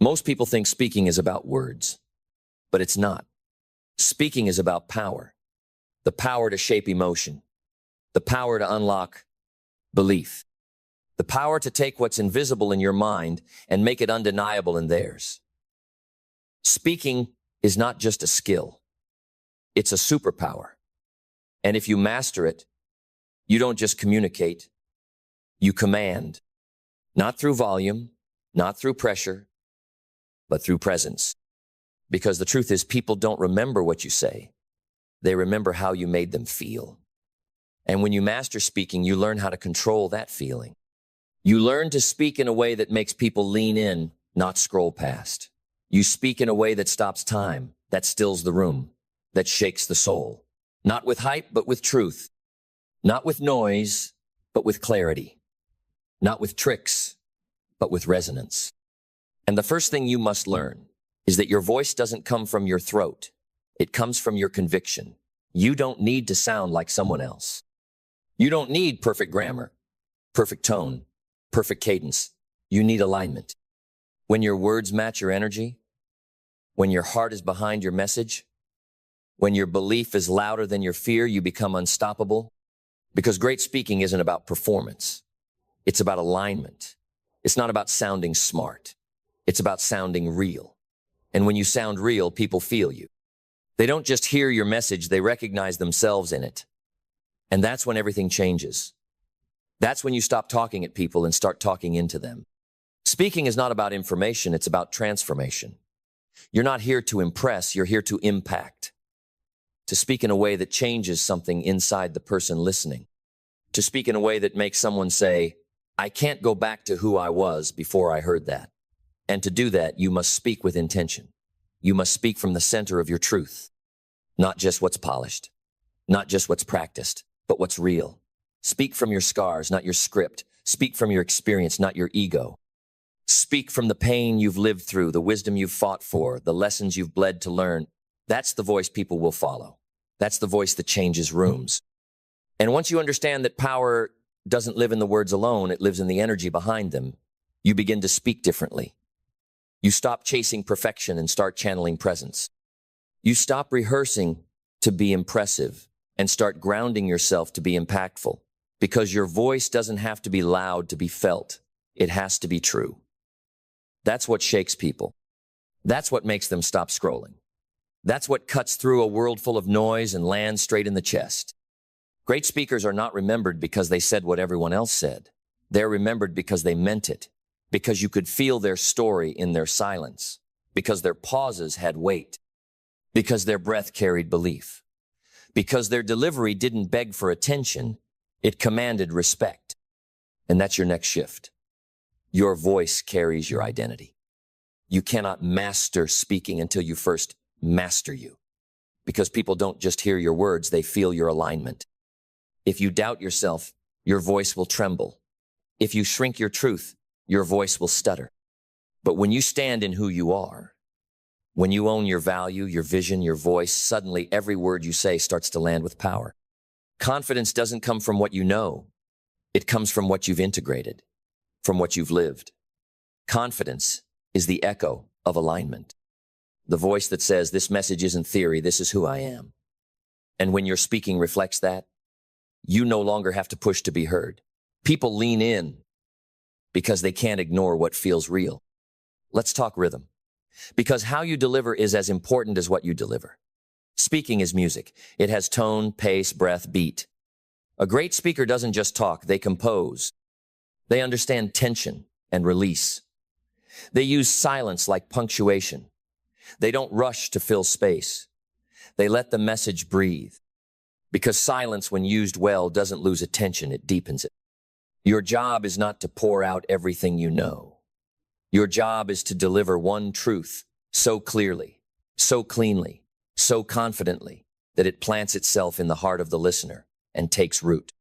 Most people think speaking is about words, but it's not. Speaking is about power, the power to shape emotion, the power to unlock belief, the power to take what's invisible in your mind and make it undeniable in theirs. Speaking is not just a skill. It's a superpower. And if you master it, you don't just communicate, you command. Not through volume, not through pressure, but through presence. Because the truth is, people don't remember what you say. They remember how you made them feel. And when you master speaking, you learn how to control that feeling. You learn to speak in a way that makes people lean in, not scroll past. You speak in a way that stops time, that stills the room, that shakes the soul. Not with hype, but with truth. Not with noise, but with clarity. Not with tricks, but with resonance. And the first thing you must learn is that your voice doesn't come from your throat. It comes from your conviction. You don't need to sound like someone else. You don't need perfect grammar, perfect tone, perfect cadence. You need alignment. When your words match your energy, when your heart is behind your message, when your belief is louder than your fear, you become unstoppable. Because great speaking isn't about performance. It's about alignment. It's not about sounding smart. It's about sounding real. And when you sound real, people feel you. They don't just hear your message, they recognize themselves in it. And that's when everything changes. That's when you stop talking at people and start talking into them. Speaking is not about information, it's about transformation. You're not here to impress, you're here to impact. To speak in a way that changes something inside the person listening. To speak in a way that makes someone say, I can't go back to who I was before I heard that. And to do that, you must speak with intention. You must speak from the center of your truth. Not just what's polished, not just what's practiced, but what's real. Speak from your scars, not your script. Speak from your experience, not your ego. Speak from the pain you've lived through, the wisdom you've fought for, the lessons you've bled to learn. That's the voice people will follow. That's the voice that changes rooms. And once you understand that power doesn't live in the words alone, it lives in the energy behind them, you begin to speak differently. You stop chasing perfection and start channeling presence. You stop rehearsing to be impressive and start grounding yourself to be impactful. Because your voice doesn't have to be loud to be felt. It has to be true. That's what shakes people. That's what makes them stop scrolling. That's what cuts through a world full of noise and lands straight in the chest. Great speakers are not remembered because they said what everyone else said. They're remembered because they meant it, because you could feel their story in their silence, because their pauses had weight, because their breath carried belief, because their delivery didn't beg for attention, it commanded respect. And that's your next shift. Your voice carries your identity. You cannot master speaking until you first master you, because people don't just hear your words, they feel your alignment. If you doubt yourself, your voice will tremble. If you shrink your truth, your voice will stutter. But when you stand in who you are, when you own your value, your vision, your voice, suddenly every word you say starts to land with power. Confidence doesn't come from what you know. It comes from what you've integrated, from what you've lived. Confidence is the echo of alignment. The voice that says, this message isn't theory, this is who I am. And when your speaking reflects that, you no longer have to push to be heard. People lean in because they can't ignore what feels real. Let's talk rhythm. Because how you deliver is as important as what you deliver. Speaking is music. It has tone, pace, breath, beat. A great speaker doesn't just talk, they compose. They understand tension and release. They use silence like punctuation. They don't rush to fill space. They let the message breathe. Because silence, when used well, doesn't lose attention, it deepens it. Your job is not to pour out everything you know. Your job is to deliver one truth so clearly, so cleanly, so confidently that it plants itself in the heart of the listener and takes root.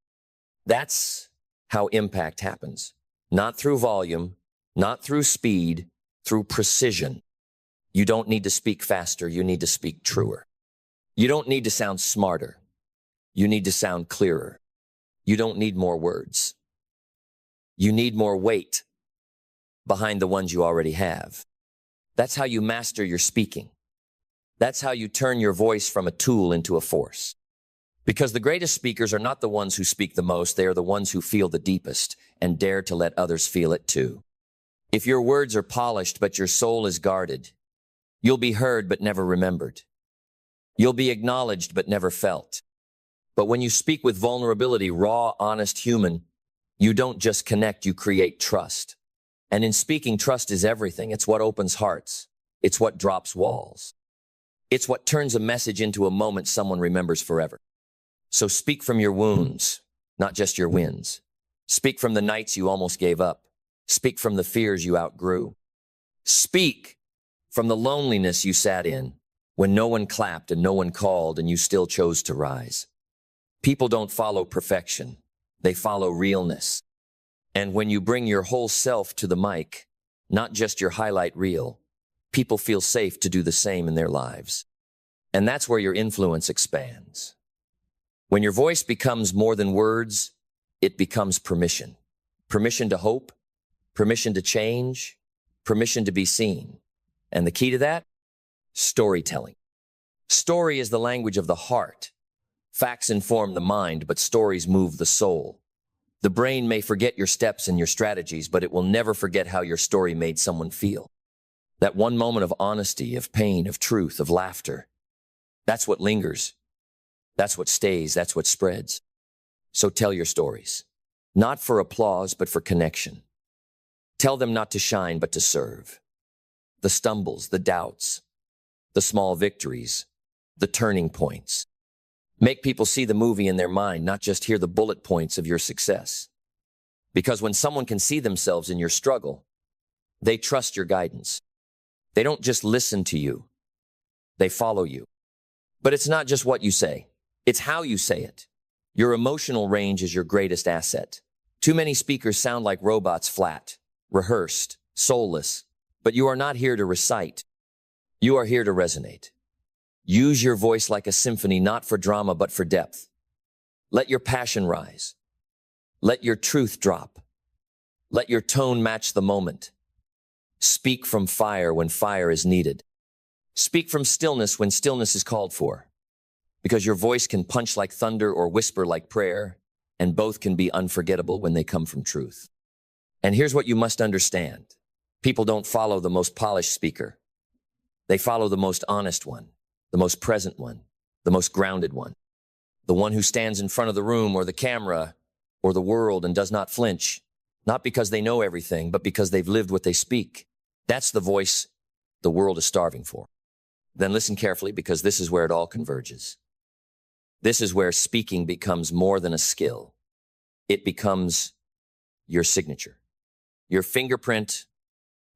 That's how impact happens. Not through volume, not through speed, through precision. You don't need to speak faster, you need to speak truer. You don't need to sound smarter. You need to sound clearer. You don't need more words. You need more weight behind the ones you already have. That's how you master your speaking. That's how you turn your voice from a tool into a force. Because the greatest speakers are not the ones who speak the most, they are the ones who feel the deepest and dare to let others feel it too. If your words are polished but your soul is guarded, you'll be heard but never remembered. You'll be acknowledged but never felt. But when you speak with vulnerability, raw, honest, human, you don't just connect, you create trust. And in speaking, trust is everything. It's what opens hearts. It's what drops walls. It's what turns a message into a moment someone remembers forever. So speak from your wounds, not just your wins. Speak from the nights you almost gave up. Speak from the fears you outgrew. Speak from the loneliness you sat in when no one clapped and no one called and you still chose to rise. People don't follow perfection. They follow realness. And when you bring your whole self to the mic, not just your highlight reel, people feel safe to do the same in their lives. And that's where your influence expands. When your voice becomes more than words, it becomes permission. Permission to hope, permission to change, permission to be seen. And the key to that? Storytelling. Story is the language of the heart. Facts inform the mind, but stories move the soul. The brain may forget your steps and your strategies, but it will never forget how your story made someone feel. That one moment of honesty, of pain, of truth, of laughter. That's what lingers. That's what stays. That's what spreads. So tell your stories. Not for applause, but for connection. Tell them not to shine, but to serve. The stumbles, the doubts, the small victories, the turning points. Make people see the movie in their mind, not just hear the bullet points of your success. Because when someone can see themselves in your struggle, they trust your guidance. They don't just listen to you, they follow you. But it's not just what you say, it's how you say it. Your emotional range is your greatest asset. Too many speakers sound like robots, flat, rehearsed, soulless. But you are not here to recite. You are here to resonate. Use your voice like a symphony, not for drama, but for depth. Let your passion rise. Let your truth drop. Let your tone match the moment. Speak from fire when fire is needed. Speak from stillness when stillness is called for. Because your voice can punch like thunder or whisper like prayer, and both can be unforgettable when they come from truth. And here's what you must understand. People don't follow the most polished speaker. They follow the most honest one, the most present one, the most grounded one, the one who stands in front of the room or the camera or the world and does not flinch, not because they know everything, but because they've lived what they speak. That's the voice the world is starving for. Then listen carefully, because this is where it all converges. This is where speaking becomes more than a skill. It becomes your signature, your fingerprint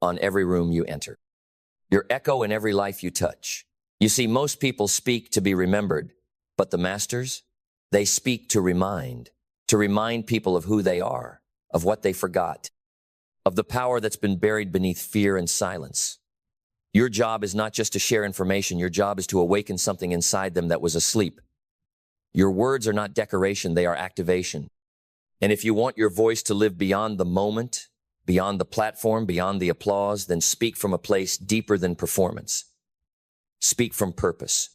on every room you enter, your echo in every life you touch. You see, most people speak to be remembered, but the masters, they speak to remind people of who they are, of what they forgot, of the power that's been buried beneath fear and silence. Your job is not just to share information. Your job is to awaken something inside them that was asleep. Your words are not decoration, they are activation. And if you want your voice to live beyond the moment, beyond the platform, beyond the applause, then speak from a place deeper than performance. Speak from purpose.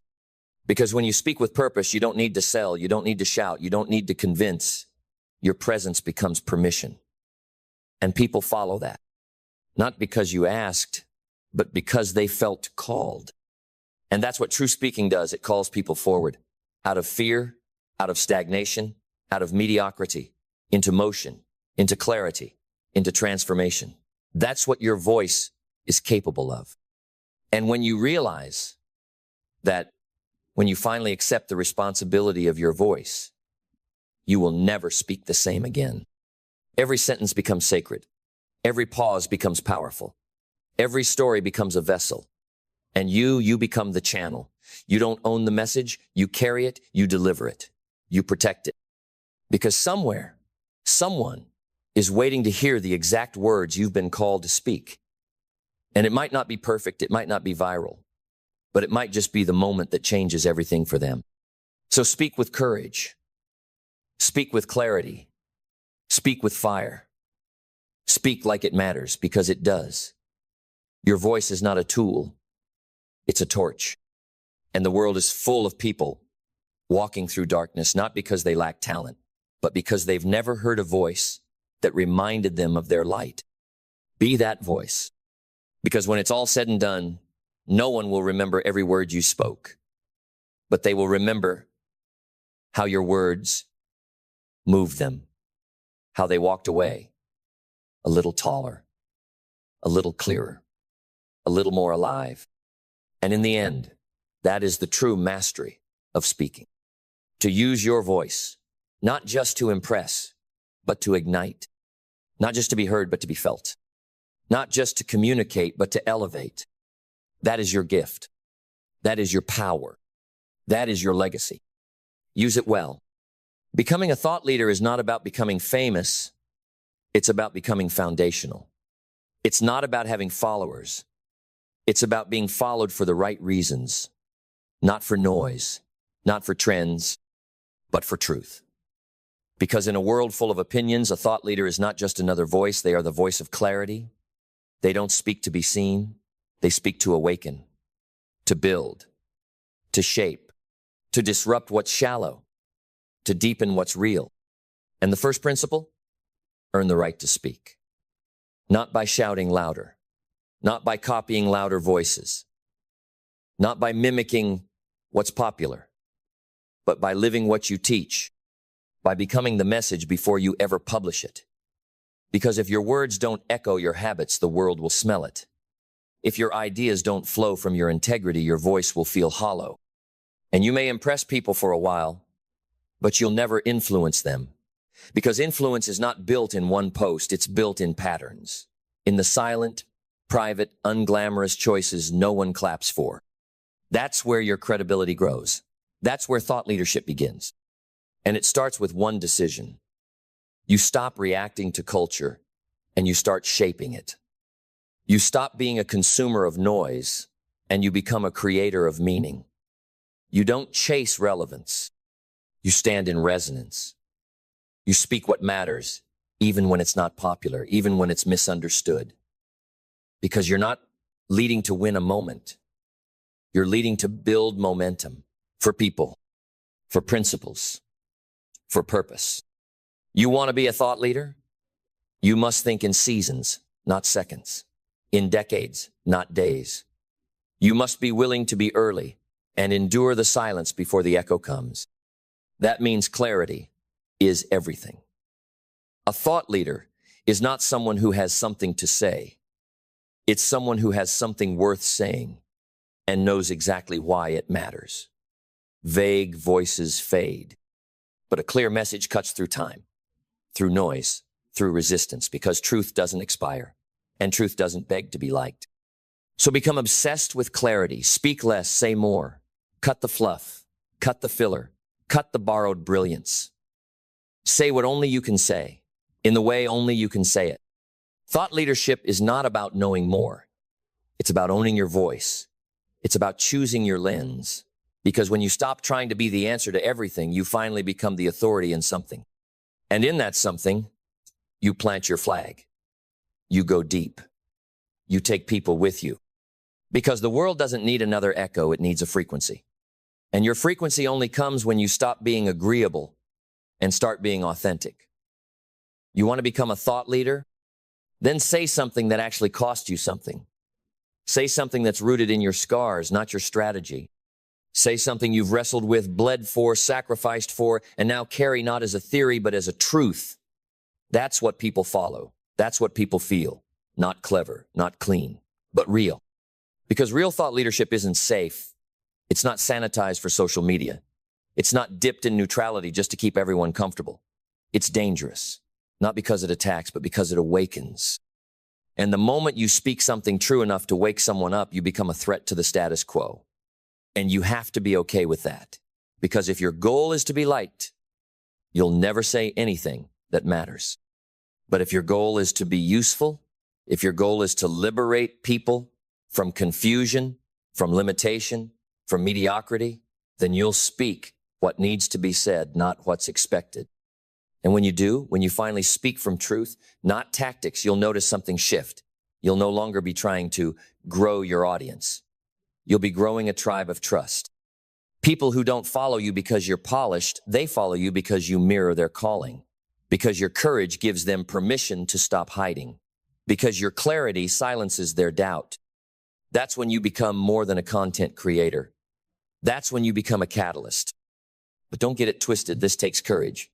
Because when you speak with purpose, you don't need to sell, you don't need to shout, you don't need to convince. Your presence becomes permission. And people follow that. Not because you asked, but because they felt called. And that's what true speaking does. It calls people forward. Out of fear, out of stagnation, out of mediocrity, into motion, into clarity, into transformation. That's what your voice is capable of. And when you realize that, when you finally accept the responsibility of your voice, you will never speak the same again. Every sentence becomes sacred. Every pause becomes powerful. Every story becomes a vessel. And you become the channel. You don't own the message. You carry it. You deliver it. You protect it. Because somewhere, someone is waiting to hear the exact words you've been called to speak. And it might not be perfect. It might not be viral. But it might just be the moment that changes everything for them. So speak with courage. Speak with clarity. Speak with fire. Speak like it matters, because it does. Your voice is not a tool. It's a torch. And the world is full of people walking through darkness, not because they lack talent, but because they've never heard a voice that reminded them of their light. Be that voice. Because when it's all said and done, no one will remember every word you spoke, but they will remember how your words moved them, how they walked away a little taller, a little clearer, a little more alive. And in the end, that is the true mastery of speaking. To use your voice, not just to impress, but to ignite. Not just to be heard, but to be felt. Not just to communicate, but to elevate. That is your gift. That is your power. That is your legacy. Use it well. Becoming a thought leader is not about becoming famous. It's about becoming foundational. It's not about having followers. It's about being followed for the right reasons, not for noise, not for trends, but for truth. Because in a world full of opinions, a thought leader is not just another voice. They are the voice of clarity. They don't speak to be seen. They speak to awaken, to build, to shape, to disrupt what's shallow, to deepen what's real. And the first principle? Earn the right to speak. Not by shouting louder, not by copying louder voices, not by mimicking what's popular, but by living what you teach, by becoming the message before you ever publish it. Because if your words don't echo your habits, the world will smell it. If your ideas don't flow from your integrity, your voice will feel hollow. And you may impress people for a while, but you'll never influence them. Because influence is not built in one post, it's built in patterns. In the silent, private, unglamorous choices no one claps for. That's where your credibility grows. That's where thought leadership begins. And it starts with one decision. You stop reacting to culture and you start shaping it. You stop being a consumer of noise and you become a creator of meaning. You don't chase relevance. You stand in resonance. You speak what matters, even when it's not popular, even when it's misunderstood. Because you're not leading to win a moment. You're leading to build momentum for people, for principles, for purpose. You want to be a thought leader? You must think in seasons, not seconds. In decades, not days. You must be willing to be early and endure the silence before the echo comes. That means clarity is everything. A thought leader is not someone who has something to say. It's someone who has something worth saying and knows exactly why it matters. Vague voices fade, but a clear message cuts through time, through noise, through resistance, because truth doesn't expire. And truth doesn't beg to be liked. So become obsessed with clarity. Speak less, say more. Cut the fluff. Cut the filler. Cut the borrowed brilliance. Say what only you can say, in the way only you can say it. Thought leadership is not about knowing more. It's about owning your voice. It's about choosing your lens. Because when you stop trying to be the answer to everything, you finally become the authority in something. And in that something, you plant your flag. You go deep. You take people with you. Because the world doesn't need another echo, it needs a frequency. And your frequency only comes when you stop being agreeable and start being authentic. You want to become a thought leader? Then say something that actually costs you something. Say something that's rooted in your scars, not your strategy. Say something you've wrestled with, bled for, sacrificed for, and now carry not as a theory, but as a truth. That's what people follow. That's what people feel. Not clever, not clean, but real. Because real thought leadership isn't safe. It's not sanitized for social media. It's not dipped in neutrality just to keep everyone comfortable. It's dangerous, not because it attacks, but because it awakens. And the moment you speak something true enough to wake someone up, you become a threat to the status quo. And you have to be okay with that. Because if your goal is to be liked, you'll never say anything that matters. But if your goal is to be useful, if your goal is to liberate people from confusion, from limitation, from mediocrity, then you'll speak what needs to be said, not what's expected. And when you do, when you finally speak from truth, not tactics, you'll notice something shift. You'll no longer be trying to grow your audience. You'll be growing a tribe of trust. People who don't follow you because you're polished, they follow you because you mirror their calling, because your courage gives them permission to stop hiding, because your clarity silences their doubt. That's when you become more than a content creator. That's when you become a catalyst. But don't get it twisted, this takes courage.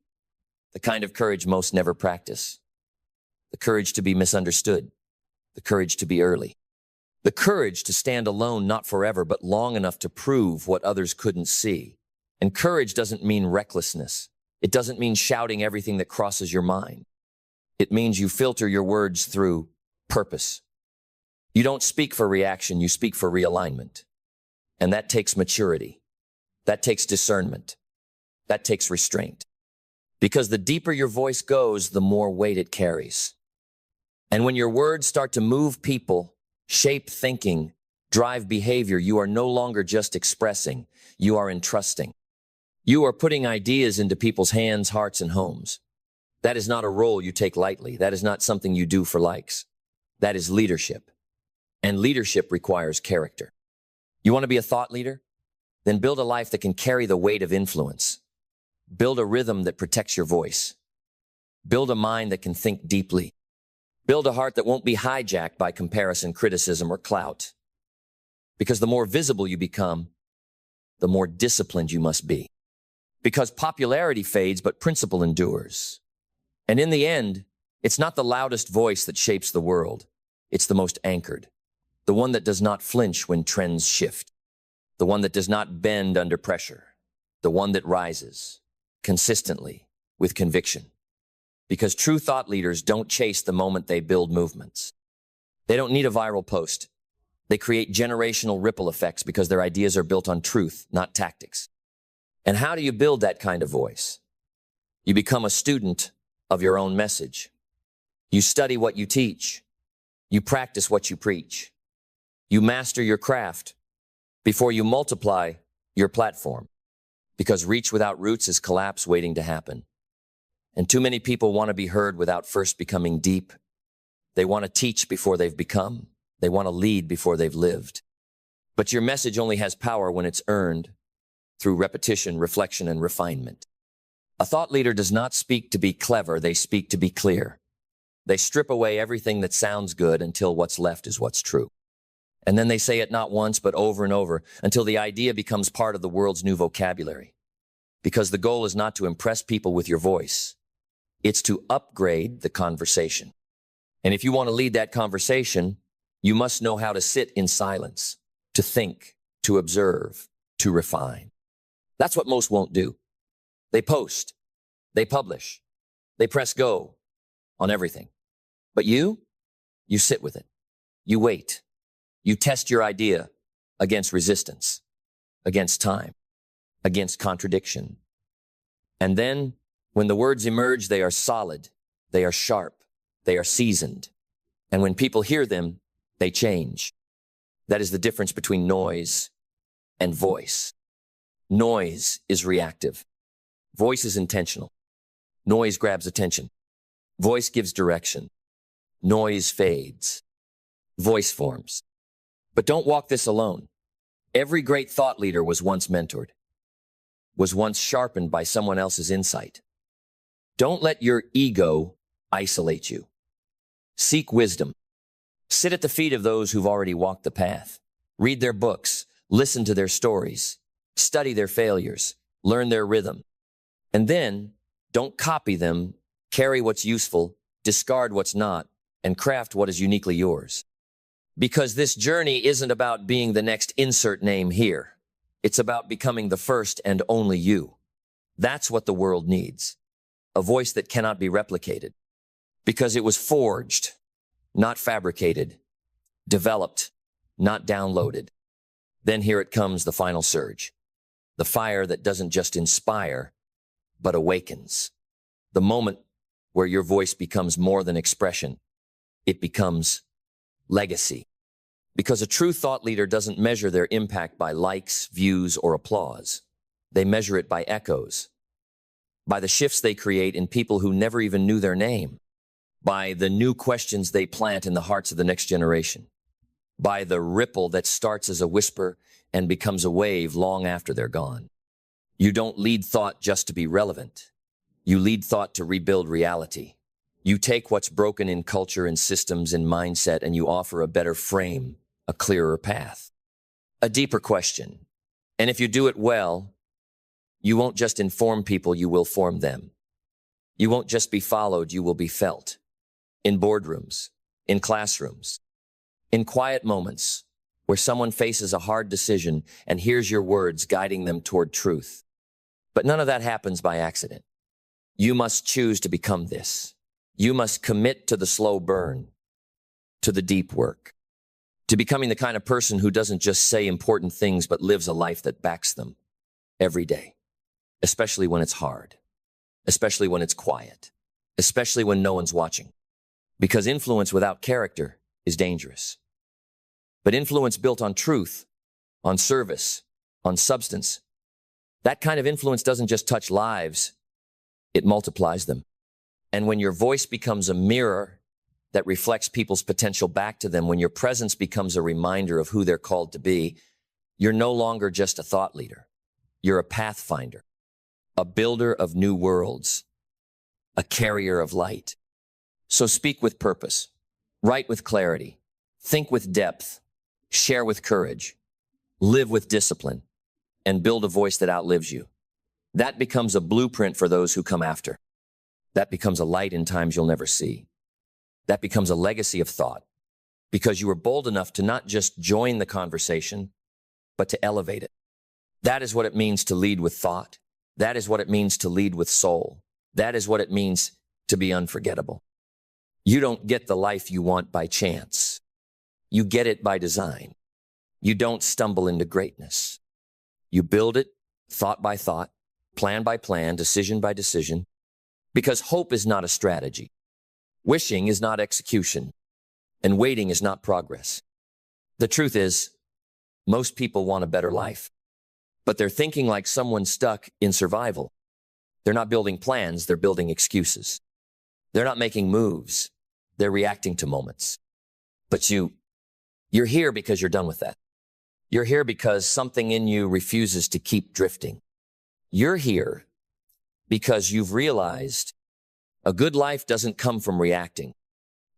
The kind of courage most never practice. The courage to be misunderstood. The courage to be early. The courage to stand alone, not forever, but long enough to prove what others couldn't see. And courage doesn't mean recklessness. It doesn't mean shouting everything that crosses your mind. It means you filter your words through purpose. You don't speak for reaction, you speak for realignment. And that takes maturity. That takes discernment. That takes restraint. Because the deeper your voice goes, the more weight it carries. And when your words start to move people, shape thinking, drive behavior, you are no longer just expressing, you are entrusting. You are putting ideas into people's hands, hearts, and homes. That is not a role you take lightly. That is not something you do for likes. That is leadership. And leadership requires character. You want to be a thought leader? Then build a life that can carry the weight of influence. Build a rhythm that protects your voice. Build a mind that can think deeply. Build a heart that won't be hijacked by comparison, criticism, or clout. Because the more visible you become, the more disciplined you must be. Because popularity fades, but principle endures. And in the end, it's not the loudest voice that shapes the world. It's the most anchored. The one that does not flinch when trends shift. The one that does not bend under pressure. The one that rises consistently with conviction. Because true thought leaders don't chase the moment, they build movements. They don't need a viral post. They create generational ripple effects because their ideas are built on truth, not tactics. And how do you build that kind of voice? You become a student of your own message. You study what you teach. You practice what you preach. You master your craft before you multiply your platform. Because reach without roots is collapse waiting to happen. And too many people want to be heard without first becoming deep. They want to teach before they've become. They want to lead before they've lived. But your message only has power when it's earned through repetition, reflection, and refinement. A thought leader does not speak to be clever, they speak to be clear. They strip away everything that sounds good until what's left is what's true. And then they say it not once, but over and over, until the idea becomes part of the world's new vocabulary. Because the goal is not to impress people with your voice. It's to upgrade the conversation. And if you want to lead that conversation, you must know how to sit in silence, to think, to observe, to refine. That's what most won't do. They post, they publish, they press go on everything. But you sit with it. You wait. You test your idea against resistance, against time, against contradiction. And then, when the words emerge, they are solid, they are sharp, they are seasoned. And when people hear them, they change. That is the difference between noise and voice. Noise is reactive. Voice is intentional. Noise grabs attention. Voice gives direction. Noise fades. Voice forms. But don't walk this alone. Every great thought leader was once mentored, was once sharpened by someone else's insight. Don't let your ego isolate you. Seek wisdom. Sit at the feet of those who've already walked the path. Read their books, listen to their stories, study their failures, learn their rhythm. And then, don't copy them, carry what's useful, discard what's not, and craft what is uniquely yours. Because this journey isn't about being the next insert name here. It's about becoming the first and only you. That's what the world needs. A voice that cannot be replicated. Because it was forged, not fabricated, developed, not downloaded. Then here it comes, the final surge. The fire that doesn't just inspire, but awakens. The moment where your voice becomes more than expression. It becomes legacy. Because a true thought leader doesn't measure their impact by likes, views, or applause. They measure it by echoes, by the shifts they create in people who never even knew their name, by the new questions they plant in the hearts of the next generation, by the ripple that starts as a whisper and becomes a wave long after they're gone. You don't lead thought just to be relevant. You lead thought to rebuild reality. You take what's broken in culture and systems and mindset and you offer a better frame, a clearer path, a deeper question. And if you do it well, you won't just inform people, you will form them. You won't just be followed, you will be felt. In boardrooms, in classrooms, in quiet moments where someone faces a hard decision and hears your words guiding them toward truth. But none of that happens by accident. You must choose to become this. You must commit to the slow burn, to the deep work, to becoming the kind of person who doesn't just say important things but lives a life that backs them every day, especially when it's hard, especially when it's quiet, especially when no one's watching. Because influence without character is dangerous. But influence built on truth, on service, on substance, that kind of influence doesn't just touch lives, it multiplies them. And when your voice becomes a mirror that reflects people's potential back to them, when your presence becomes a reminder of who they're called to be, you're no longer just a thought leader. You're a pathfinder, a builder of new worlds, a carrier of light. So speak with purpose, write with clarity, think with depth, share with courage, live with discipline, and build a voice that outlives you. That becomes a blueprint for those who come after. That becomes a light in times you'll never see. That becomes a legacy of thought because you were bold enough to not just join the conversation, but to elevate it. That is what it means to lead with thought. That is what it means to lead with soul. That is what it means to be unforgettable. You don't get the life you want by chance. You get it by design. You don't stumble into greatness. You build it thought by thought, plan by plan, decision by decision, because hope is not a strategy. Wishing is not execution, and waiting is not progress. The truth is, most people want a better life, but they're thinking like someone stuck in survival. They're not building plans, they're building excuses. They're not making moves, they're reacting to moments. But you're here because you're done with that. You're here because something in you refuses to keep drifting. You're here because you've realized a good life doesn't come from reacting.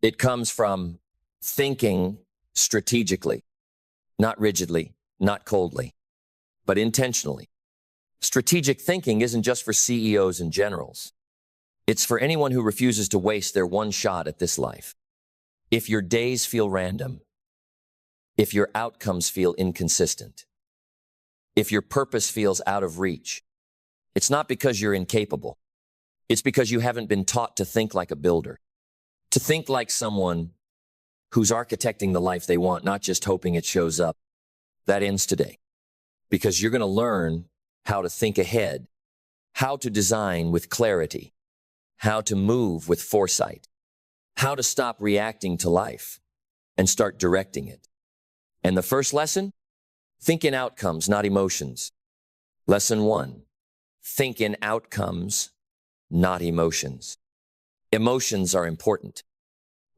It comes from thinking strategically, not rigidly, not coldly, but intentionally. Strategic thinking isn't just for CEOs and generals. It's for anyone who refuses to waste their one shot at this life. If your days feel random, if your outcomes feel inconsistent, if your purpose feels out of reach, it's not because you're incapable. It's because you haven't been taught to think like a builder, to think like someone who's architecting the life they want, not just hoping it shows up. That ends today. Because you're going to learn how to think ahead, how to design with clarity, how to move with foresight, how to stop reacting to life and start directing it. And the first lesson? Think in outcomes, not emotions. Lesson 1, think in outcomes, not emotions. Emotions are important.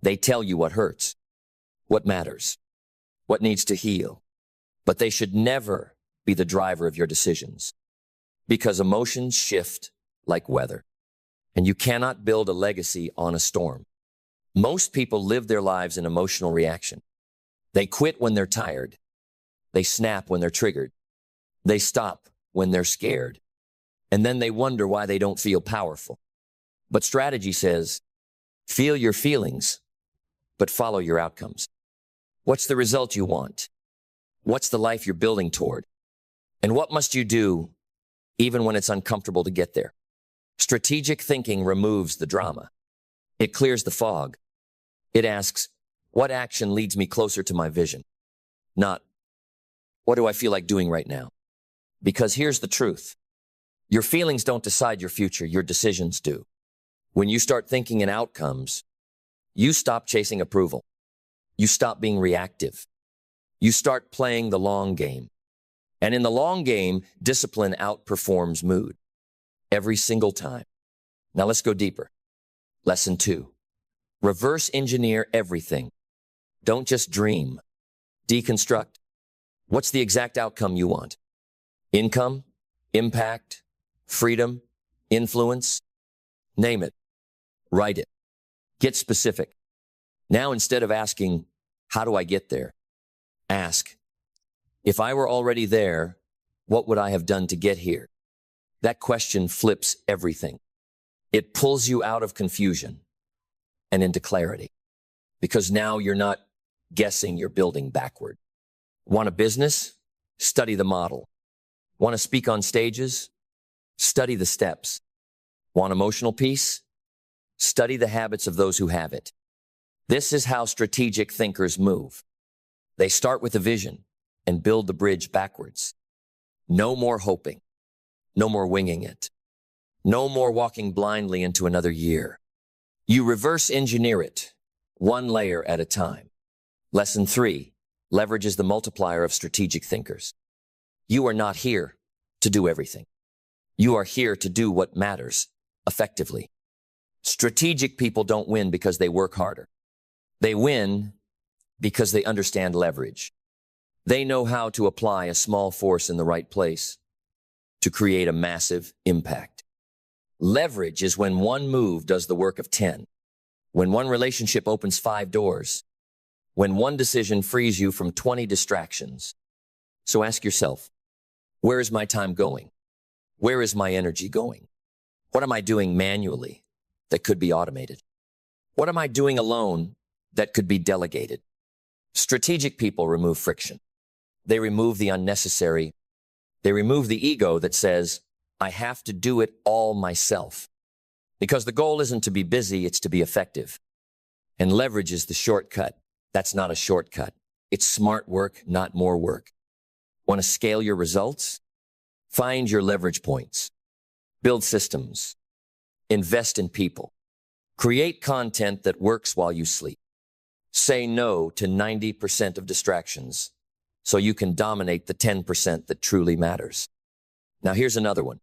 They tell you what hurts, what matters, what needs to heal. But they should never be the driver of your decisions because emotions shift like weather. And you cannot build a legacy on a storm. Most people live their lives in emotional reaction. They quit when they're tired. They snap when they're triggered. They stop when they're scared. And then they wonder why they don't feel powerful. But strategy says, feel your feelings, but follow your outcomes. What's the result you want? What's the life you're building toward? And what must you do even when it's uncomfortable to get there? Strategic thinking removes the drama. It clears the fog. It asks, what action leads me closer to my vision? Not, what do I feel like doing right now? Because here's the truth. Your feelings don't decide your future, your decisions do. When you start thinking in outcomes, you stop chasing approval. You stop being reactive. You start playing the long game. And in the long game, discipline outperforms mood. Every single time. Now let's go deeper. Lesson 2. Reverse engineer everything. Don't just dream. Deconstruct. What's the exact outcome you want? Income? Impact? Freedom? Influence? Name it. Write it. Get specific. Now, instead of asking, how do I get there? Ask, if I were already there, what would I have done to get here? That question flips everything. It pulls you out of confusion and into clarity, because now you're not guessing, you're building backward. Want a business? Study the model. Want to speak on stages? Study the steps. Want emotional peace? Study the habits of those who have it. This is how strategic thinkers move. They start with a vision and build the bridge backwards. No more hoping. No more winging it. No more walking blindly into another year. You reverse engineer it, one layer at a time. Lesson 3, leverage is the multiplier of strategic thinkers. You are not here to do everything. You are here to do what matters effectively. Strategic people don't win because they work harder. They win because they understand leverage. They know how to apply a small force in the right place to create a massive impact. Leverage is when one move does the work of 10, when one relationship opens 5 doors, when one decision frees you from 20 distractions. So ask yourself, where is my time going? Where is my energy going? What am I doing manually that could be automated? What am I doing alone that could be delegated? Strategic people remove friction. They remove the unnecessary. They remove the ego that says, I have to do it all myself. Because the goal isn't to be busy, it's to be effective. And leverage is the shortcut. That's not a shortcut. It's smart work, not more work. Want to scale your results? Find your leverage points. Build systems. Invest in people. Create content that works while you sleep. Say no to 90% of distractions so you can dominate the 10% that truly matters. Now here's another one.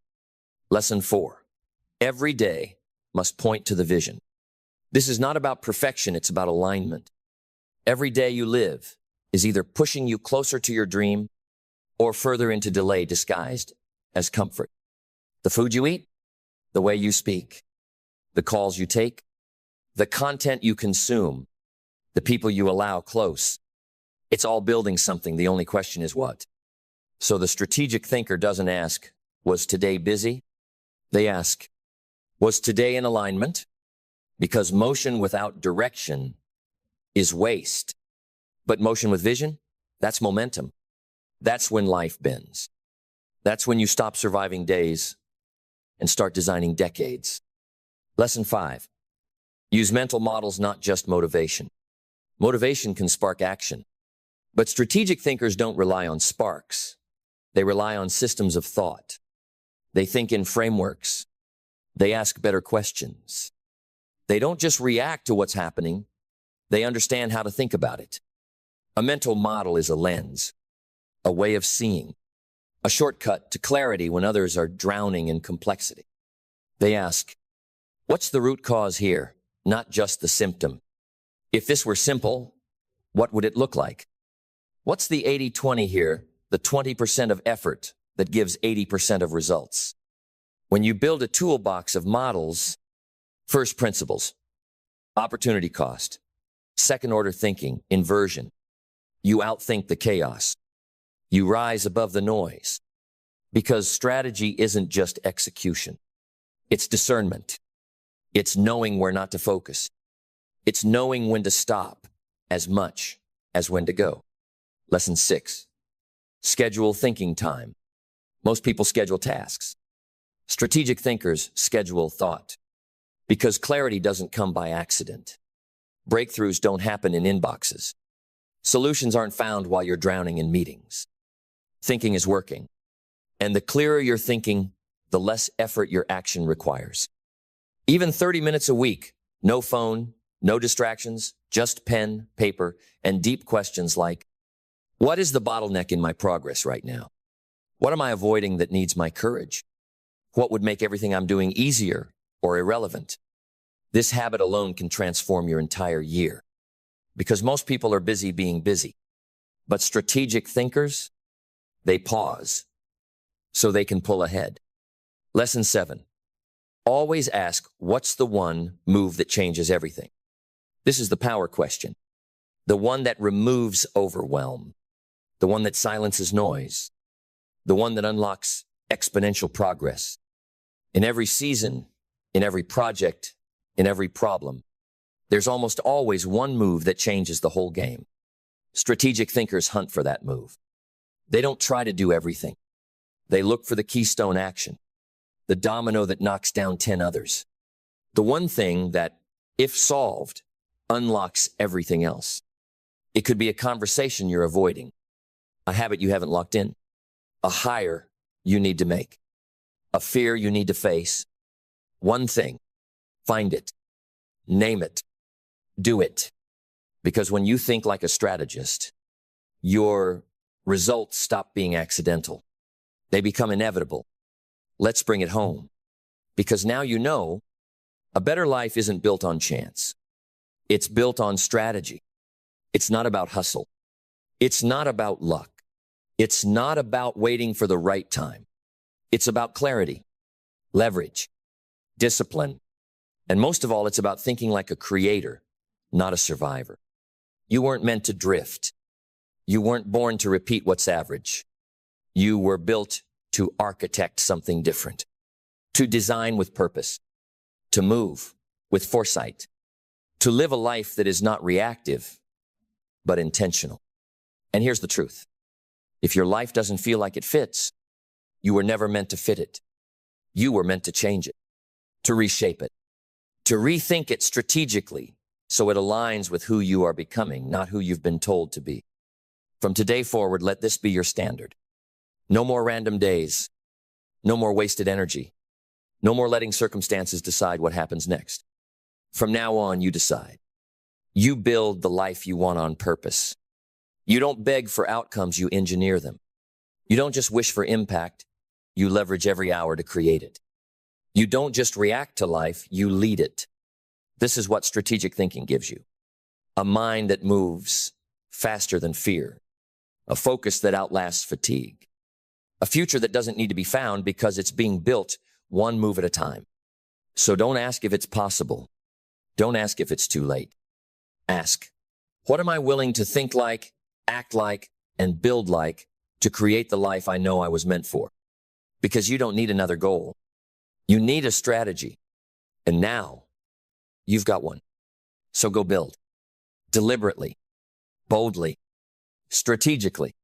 Lesson 4. Every day must point to the vision. This is not about perfection, it's about alignment. Every day you live is either pushing you closer to your dream or further into delay disguised as comfort. The food you eat, the way you speak, the calls you take, the content you consume, the people you allow close. It's all building something. The only question is what? So the strategic thinker doesn't ask, was today busy? They ask, was today in alignment? Because motion without direction is waste. But motion with vision, that's momentum. That's when life bends. That's when you stop surviving days and start designing decades. Lesson 5. Use mental models, not just motivation. Motivation can spark action. But strategic thinkers don't rely on sparks. They rely on systems of thought. They think in frameworks. They ask better questions. They don't just react to what's happening. They understand how to think about it. A mental model is a lens, a way of seeing, a shortcut to clarity when others are drowning in complexity. They ask, what's the root cause here, not just the symptom? If this were simple, what would it look like? What's the 80-20 here, the 20% of effort that gives 80% of results? When you build a toolbox of models, first principles, opportunity cost, second-order thinking, inversion, you outthink the chaos. You rise above the noise. Because strategy isn't just execution. It's discernment. It's knowing where not to focus. It's knowing when to stop as much as when to go. Lesson 6. Schedule thinking time. Most people schedule tasks. Strategic thinkers schedule thought. Because clarity doesn't come by accident. Breakthroughs don't happen in inboxes. Solutions aren't found while you're drowning in meetings. Thinking is working. And the clearer you're thinking, the less effort your action requires. Even 30 minutes a week, no phone, no distractions, just pen, paper, and deep questions like, what is the bottleneck in my progress right now? What am I avoiding that needs my courage? What would make everything I'm doing easier or irrelevant? This habit alone can transform your entire year because most people are busy being busy. But strategic thinkers, they pause so they can pull ahead. Lesson 7. Always ask, what's the one move that changes everything? This is the power question. The one that removes overwhelm. The one that silences noise. The one that unlocks exponential progress. In every season, in every project, in every problem, there's almost always one move that changes the whole game. Strategic thinkers hunt for that move. They don't try to do everything. They look for the keystone action, the domino that knocks down 10 others. The one thing that, if solved, unlocks everything else. It could be a conversation you're avoiding, a habit you haven't locked in, a hire you need to make, a fear you need to face. One thing, find it, name it, do it. Because when you think like a strategist, your results stop being accidental. They become inevitable. Let's bring it home. Because now you know a better life isn't built on chance. It's built on strategy. It's not about hustle. It's not about luck. It's not about waiting for the right time. It's about clarity, leverage, discipline, and most of all, it's about thinking like a creator, not a survivor. You weren't meant to drift. You weren't born to repeat what's average. You were built to architect something different, to design with purpose, to move with foresight, to live a life that is not reactive, but intentional. And here's the truth. If your life doesn't feel like it fits, you were never meant to fit it. You were meant to change it, to reshape it, to rethink it strategically so it aligns with who you are becoming, not who you've been told to be. From today forward, let this be your standard. No more random days. No more wasted energy. No more letting circumstances decide what happens next. From now on, you decide. You build the life you want on purpose. You don't beg for outcomes, you engineer them. You don't just wish for impact, you leverage every hour to create it. You don't just react to life, you lead it. This is what strategic thinking gives you. A mind that moves faster than fear. A focus that outlasts fatigue. A future that doesn't need to be found because it's being built one move at a time. So don't ask if it's possible. Don't ask if it's too late. Ask, what am I willing to think like, act like, and build like to create the life I know I was meant for? Because you don't need another goal. You need a strategy. And now, you've got one. So go build. Deliberately. Boldly. Strategically.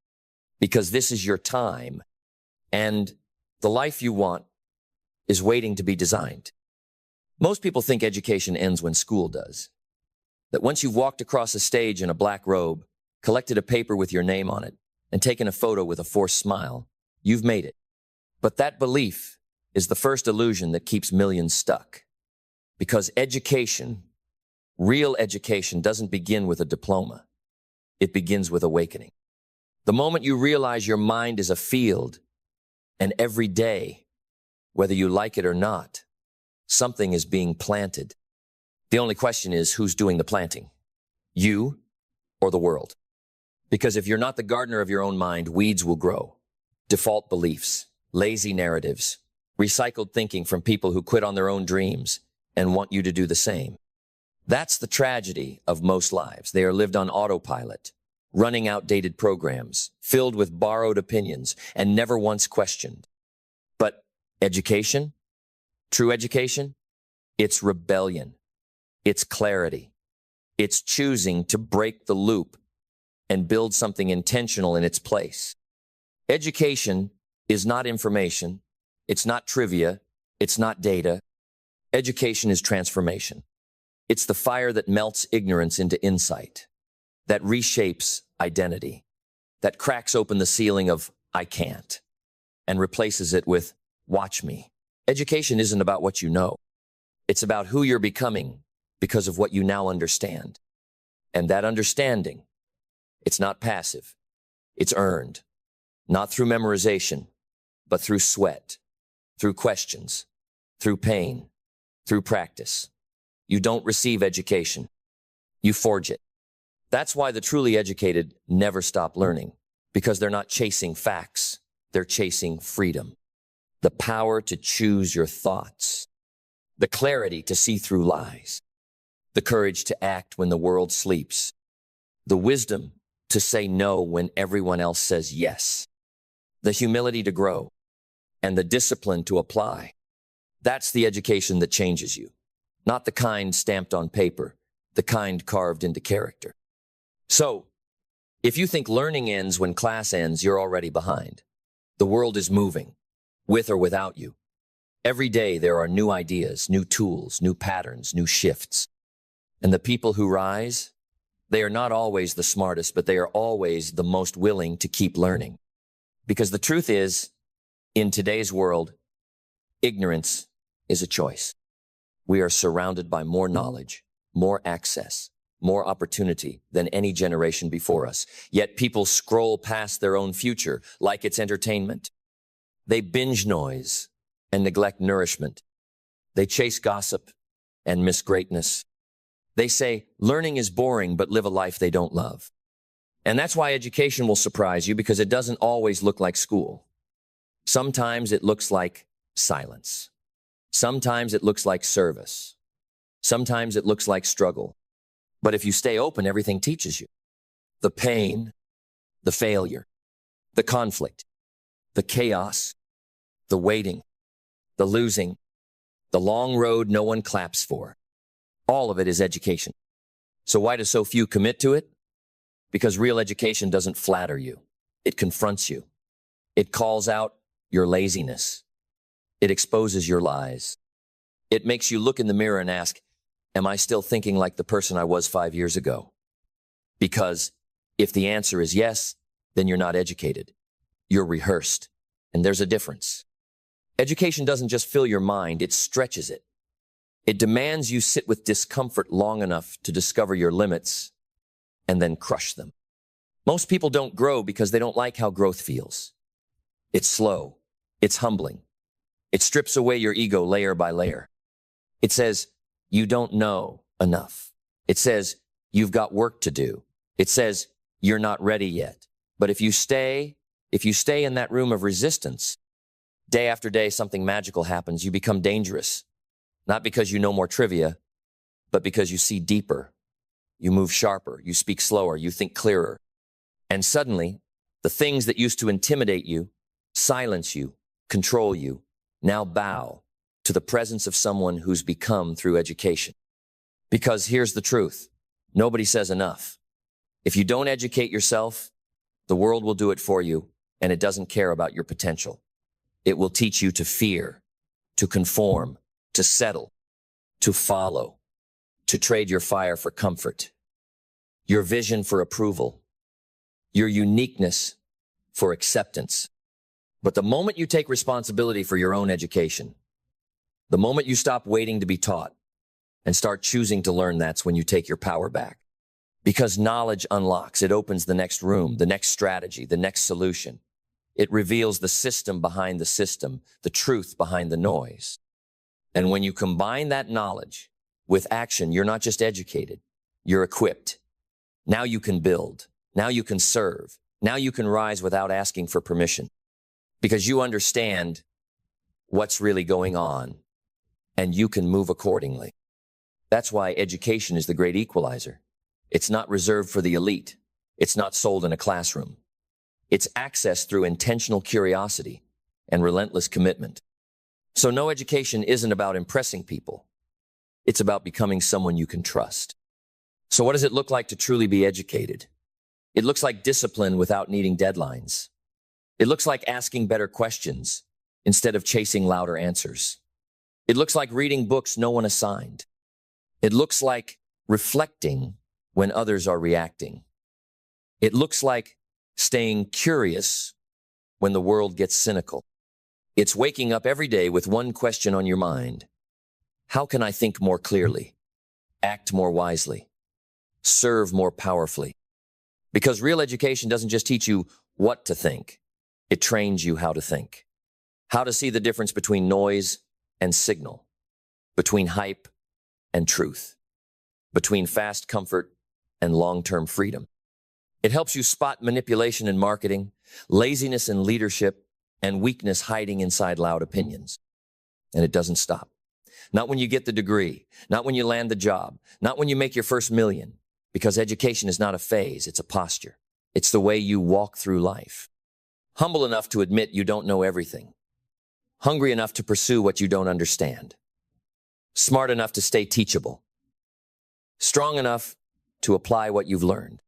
Because this is your time. And the life you want is waiting to be designed. Most people think education ends when school does. That once you've walked across a stage in a black robe, collected a paper with your name on it, and taken a photo with a forced smile, you've made it. But that belief is the first illusion that keeps millions stuck. Because education, real education, doesn't begin with a diploma. It begins with awakening. The moment you realize your mind is a field, and every day, whether you like it or not, something is being planted. The only question is, who's doing the planting? You or the world? Because if you're not the gardener of your own mind, weeds will grow. Default beliefs, lazy narratives, recycled thinking from people who quit on their own dreams and want you to do the same. That's the tragedy of most lives. They are lived on autopilot, running outdated programs, filled with borrowed opinions, and never once questioned. But education, true education, it's rebellion. It's clarity. It's choosing to break the loop and build something intentional in its place. Education is not information. It's not trivia. It's not data. Education is transformation. It's the fire that melts ignorance into insight, that reshapes identity, that cracks open the ceiling of I can't and replaces it with watch me. Education isn't about what you know. It's about who you're becoming because of what you now understand. And that understanding, it's not passive. It's earned, not through memorization, but through sweat, through questions, through pain, through practice. You don't receive education. You forge it. That's why the truly educated never stop learning, because they're not chasing facts. They're chasing freedom. The power to choose your thoughts. The clarity to see through lies. The courage to act when the world sleeps. The wisdom to say no when everyone else says yes. The humility to grow. And the discipline to apply. That's the education that changes you. Not the kind stamped on paper, the kind carved into character. So, if you think learning ends when class ends, you're already behind. The world is moving, with or without you. Every day there are new ideas, new tools, new patterns, new shifts. And the people who rise, they are not always the smartest, but they are always the most willing to keep learning. Because the truth is, in today's world, ignorance is a choice. We are surrounded by more knowledge, more access, more opportunity than any generation before us. Yet people scroll past their own future like it's entertainment. They binge noise and neglect nourishment. They chase gossip and miss greatness. They say learning is boring, but live a life they don't love. And that's why education will surprise you, because it doesn't always look like school. Sometimes it looks like silence. Sometimes it looks like service. Sometimes it looks like struggle. But if you stay open, everything teaches you. The pain, the failure, the conflict, the chaos, the waiting, the losing, the long road no one claps for. All of it is education. So why do so few commit to it? Because real education doesn't flatter you. It confronts you. It calls out your laziness. It exposes your lies. It makes you look in the mirror and ask, am I still thinking like the person I was 5 years ago? Because if the answer is yes, then you're not educated. You're rehearsed. And there's a difference. Education doesn't just fill your mind, it stretches it. It demands you sit with discomfort long enough to discover your limits and then crush them. Most people don't grow because they don't like how growth feels. It's slow. It's humbling. It strips away your ego layer by layer. It says, you don't know enough. It says, you've got work to do. It says, you're not ready yet. But if you stay in that room of resistance, day after day, something magical happens. You become dangerous. Not because you know more trivia, but because you see deeper. You move sharper. You speak slower. You think clearer. And suddenly, the things that used to intimidate you, silence you, control you, now bow to the presence of someone who's become through education. Because here's the truth. Nobody says enough. If you don't educate yourself, the world will do it for you, and it doesn't care about your potential. It will teach you to fear, to conform, to settle, to follow, to trade your fire for comfort, your vision for approval, your uniqueness for acceptance. But the moment you take responsibility for your own education, the moment you stop waiting to be taught and start choosing to learn, that's when you take your power back. Because knowledge unlocks, it opens the next room, the next strategy, the next solution. It reveals the system behind the system, the truth behind the noise. And when you combine that knowledge with action, you're not just educated, you're equipped. Now you can build. Now you can serve. Now you can rise without asking for permission. Because you understand what's really going on, and you can move accordingly. That's why education is the great equalizer. It's not reserved for the elite. It's not sold in a classroom. It's accessed through intentional curiosity and relentless commitment. So no, education isn't about impressing people. It's about becoming someone you can trust. So what does it look like to truly be educated? It looks like discipline without needing deadlines. It looks like asking better questions instead of chasing louder answers. It looks like reading books no one assigned. It looks like reflecting when others are reacting. It looks like staying curious when the world gets cynical. It's waking up every day with one question on your mind. How can I think more clearly, act more wisely, serve more powerfully? Because real education doesn't just teach you what to think. It trains you how to think. How to see the difference between noise and signal, between hype and truth, between fast comfort and long-term freedom. It helps you spot manipulation in marketing, laziness in leadership, and weakness hiding inside loud opinions. And it doesn't stop. Not when you get the degree, not when you land the job, not when you make your first million, because education is not a phase, it's a posture. It's the way you walk through life. Humble enough to admit you don't know everything. Hungry enough to pursue what you don't understand. Smart enough to stay teachable. Strong enough to apply what you've learned.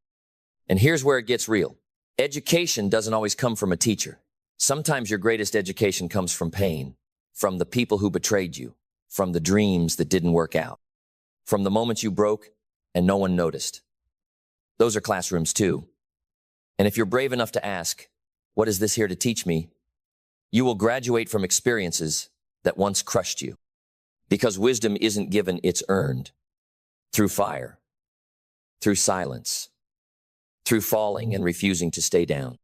And here's where it gets real. Education doesn't always come from a teacher. Sometimes your greatest education comes from pain, from the people who betrayed you, from the dreams that didn't work out, from the moments you broke and no one noticed. Those are classrooms too. And if you're brave enough to ask, what is this here to teach me? You will graduate from experiences that once crushed you. Because wisdom isn't given, it's earned. Through fire, through silence, through falling and refusing to stay down.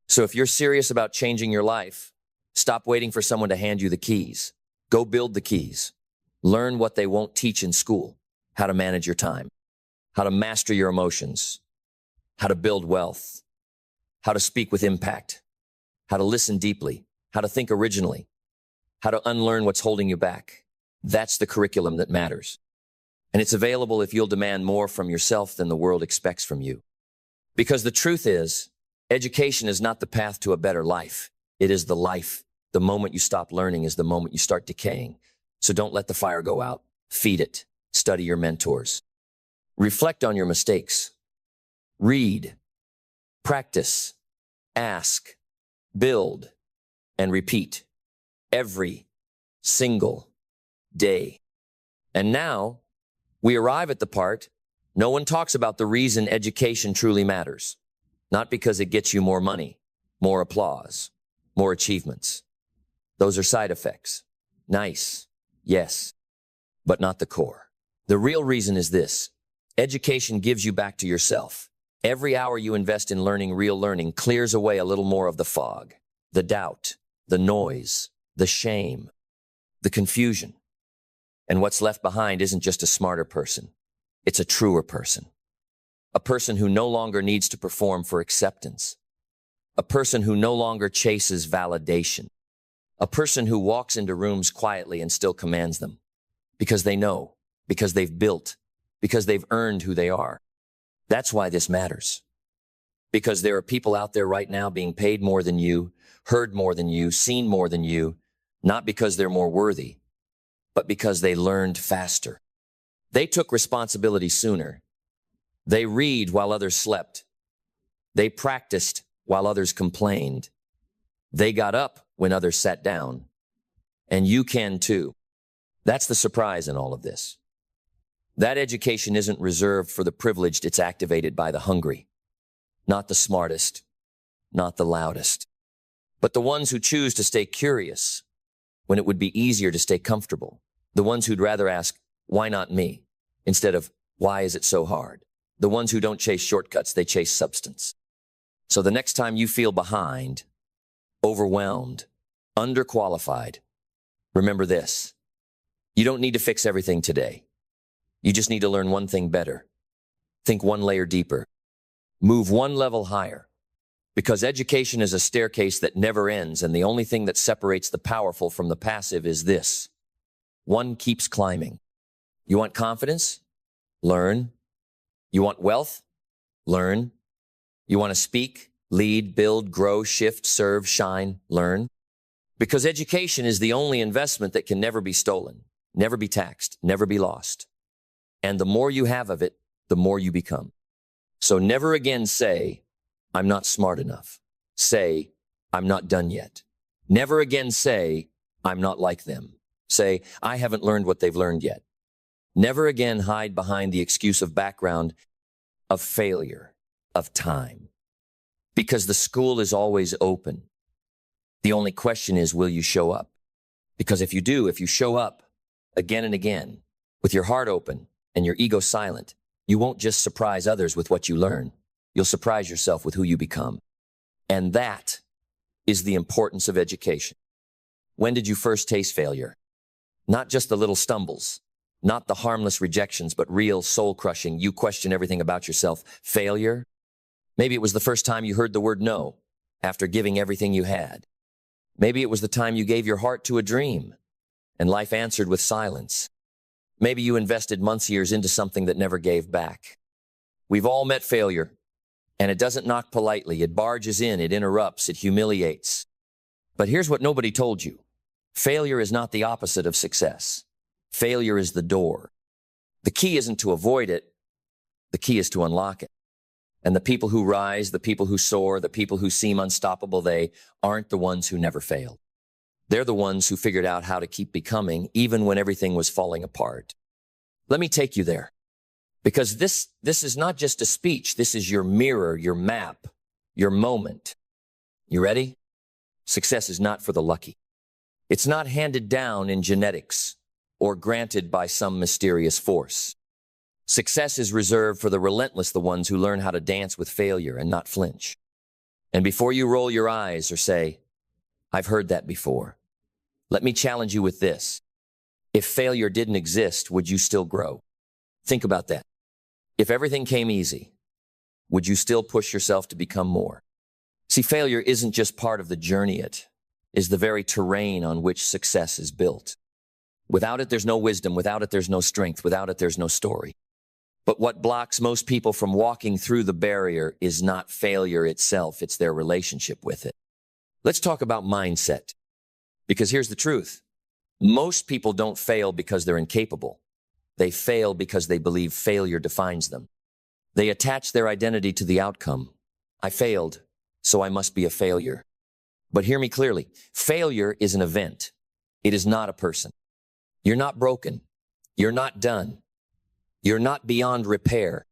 So if you're serious about changing your life, stop waiting for someone to hand you the keys. Go build the keys. Learn what they won't teach in school. How to manage your time. How to master your emotions. How to build wealth. How to speak with impact. How to listen deeply. How to think originally. How to unlearn what's holding you back. That's the curriculum that matters. And it's available if you'll demand more from yourself than the world expects from you. Because the truth is, education is not the path to a better life. It is the life. The moment you stop learning is the moment you start decaying. So don't let the fire go out. Feed it. Study your mentors. Reflect on your mistakes. Read. Practice. Ask. Build. And repeat. Every single day. And now, we arrive at the part no one talks about the reason education truly matters. Not because it gets you more money, more applause, more achievements. Those are side effects. Nice, yes, but not the core. The real reason is this. Education gives you back to yourself. Every hour you invest in learning, real learning clears away a little more of the fog, the doubt, the noise, the shame, the confusion. And what's left behind isn't just a smarter person. It's a truer person. A person who no longer needs to perform for acceptance. A person who no longer chases validation. A person who walks into rooms quietly and still commands them. Because they know, because they've built, because they've earned who they are. That's why this matters. Because there are people out there right now being paid more than you, heard more than you, seen more than you, not because they're more worthy, but because they learned faster. They took responsibility sooner. They read while others slept. They practiced while others complained. They got up when others sat down. And you can too. That's the surprise in all of this. That education isn't reserved for the privileged, it's activated by the hungry. Not the smartest, not the loudest, but the ones who choose to stay curious when it would be easier to stay comfortable. The ones who'd rather ask, why not me? Instead of, why is it so hard? The ones who don't chase shortcuts, they chase substance. So the next time you feel behind, overwhelmed, underqualified, remember this. You don't need to fix everything today. You just need to learn one thing better. Think one layer deeper. Move one level higher. Because education is a staircase that never ends, and the only thing that separates the powerful from the passive is this. One keeps climbing. You want confidence? Learn. You want wealth? Learn. You want to speak, lead, build, grow, shift, serve, shine? Learn. Because education is the only investment that can never be stolen, never be taxed, never be lost. And the more you have of it, the more you become. So never again say, I'm not smart enough. Say, I'm not done yet. Never again say, I'm not like them. Say, I haven't learned what they've learned yet. Never again hide behind the excuse of background, of failure, of time. Because the school is always open. The only question is, will you show up? Because if you do, if you show up again and again, with your heart open and your ego silent, you won't just surprise others with what you learn. You'll surprise yourself with who you become. And that is the importance of education. When did you first taste failure? Not just the little stumbles, Not the harmless rejections, but real soul-crushing. You question everything about yourself. Failure? Maybe it was the first time you heard the word no after giving everything you had. Maybe it was the time you gave your heart to a dream and life answered with silence. Maybe you invested months, years into something that never gave back. We've all met failure, and it doesn't knock politely. It barges in, it interrupts, it humiliates. But here's what nobody told you. Failure is not the opposite of success. Failure is the door. The key isn't to avoid it. The key is to unlock it. And the people who rise, the people who soar, the people who seem unstoppable, they aren't the ones who never failed. They're the ones who figured out how to keep becoming even when everything was falling apart. Let me take you there. Because this is not just a speech. This is your mirror, your map, your moment. You ready? Success is not for the lucky. It's not handed down in genetics or granted by some mysterious force. Success is reserved for the relentless, the ones who learn how to dance with failure and not flinch. And before you roll your eyes or say, "I've heard that before," let me challenge you with this. If failure didn't exist, would you still grow? Think about that. If everything came easy, would you still push yourself to become more? See, failure isn't just part of the journey. It is the very terrain on which success is built. Without it, there's no wisdom. Without it, there's no strength. Without it, there's no story. But what blocks most people from walking through the barrier is not failure itself. It's their relationship with it. Let's talk about mindset. Because here's the truth. Most people don't fail because they're incapable. They fail because they believe failure defines them. They attach their identity to the outcome. I failed, so I must be a failure. But hear me clearly. Failure is an event. It is not a person. You're not broken. You're not done. You're not beyond repair.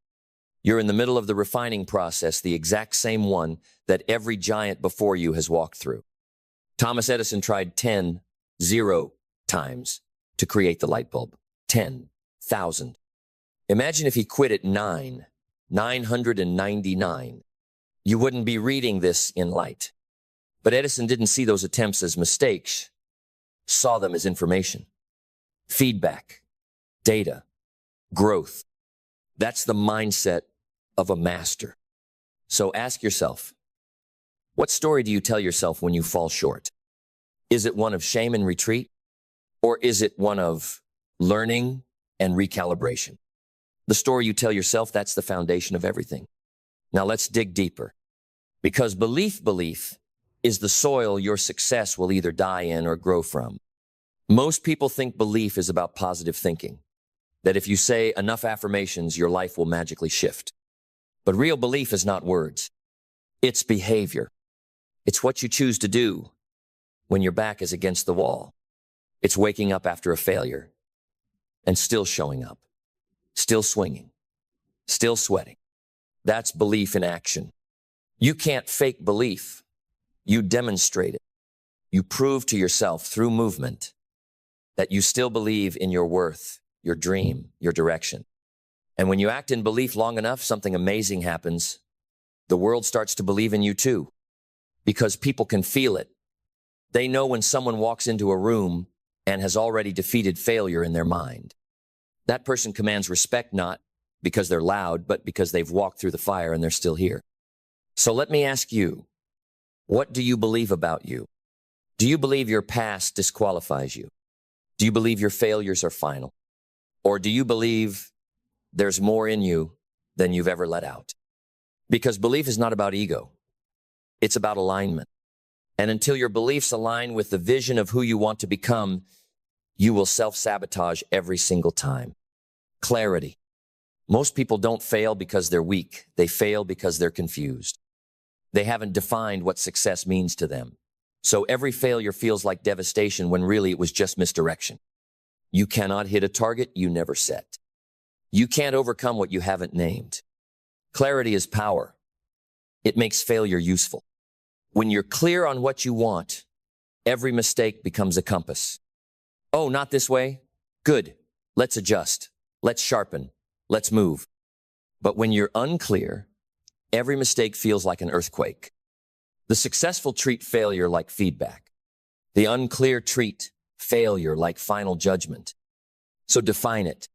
You're in the middle of the refining process, the exact same one that every giant before you has walked through. Thomas Edison tried 0 times to create the light bulb. 10,000. Imagine if he quit at 999. You wouldn't be reading this in light. But Edison didn't see those attempts as mistakes, saw them as information. Feedback, data, growth. That's the mindset of a master. So ask yourself, what story do you tell yourself when you fall short? Is it one of shame and retreat? Or is it one of learning and recalibration? The story you tell yourself, that's the foundation of everything. Now let's dig deeper. Because belief is the soil your success will either die in or grow from. Most people think belief is about positive thinking, that if you say enough affirmations, your life will magically shift. But real belief is not words. It's behavior. It's what you choose to do when your back is against the wall. It's waking up after a failure and still showing up, still swinging, still sweating. That's belief in action. You can't fake belief. You demonstrate it. You prove to yourself through movement that you still believe in your worth, your dream, your direction. And when you act in belief long enough, something amazing happens. The world starts to believe in you too, because people can feel it. They know when someone walks into a room and has already defeated failure in their mind. That person commands respect not because they're loud, but because they've walked through the fire and they're still here. So let me ask you, what do you believe about you? Do you believe your past disqualifies you? Do you believe your failures are final? Or do you believe there's more in you than you've ever let out? Because belief is not about ego. It's about alignment. And until your beliefs align with the vision of who you want to become, you will self-sabotage every single time. Clarity. Most people don't fail because they're weak. They fail because they're confused. They haven't defined what success means to them. So every failure feels like devastation when really it was just misdirection. You cannot hit a target you never set. You can't overcome what you haven't named. Clarity is power. It makes failure useful. When you're clear on what you want, every mistake becomes a compass. Oh, not this way? Good. Let's adjust. Let's sharpen. Let's move. But when you're unclear, every mistake feels like an earthquake. The successful treat failure like feedback. The unclear treat failure like final judgment. So define it.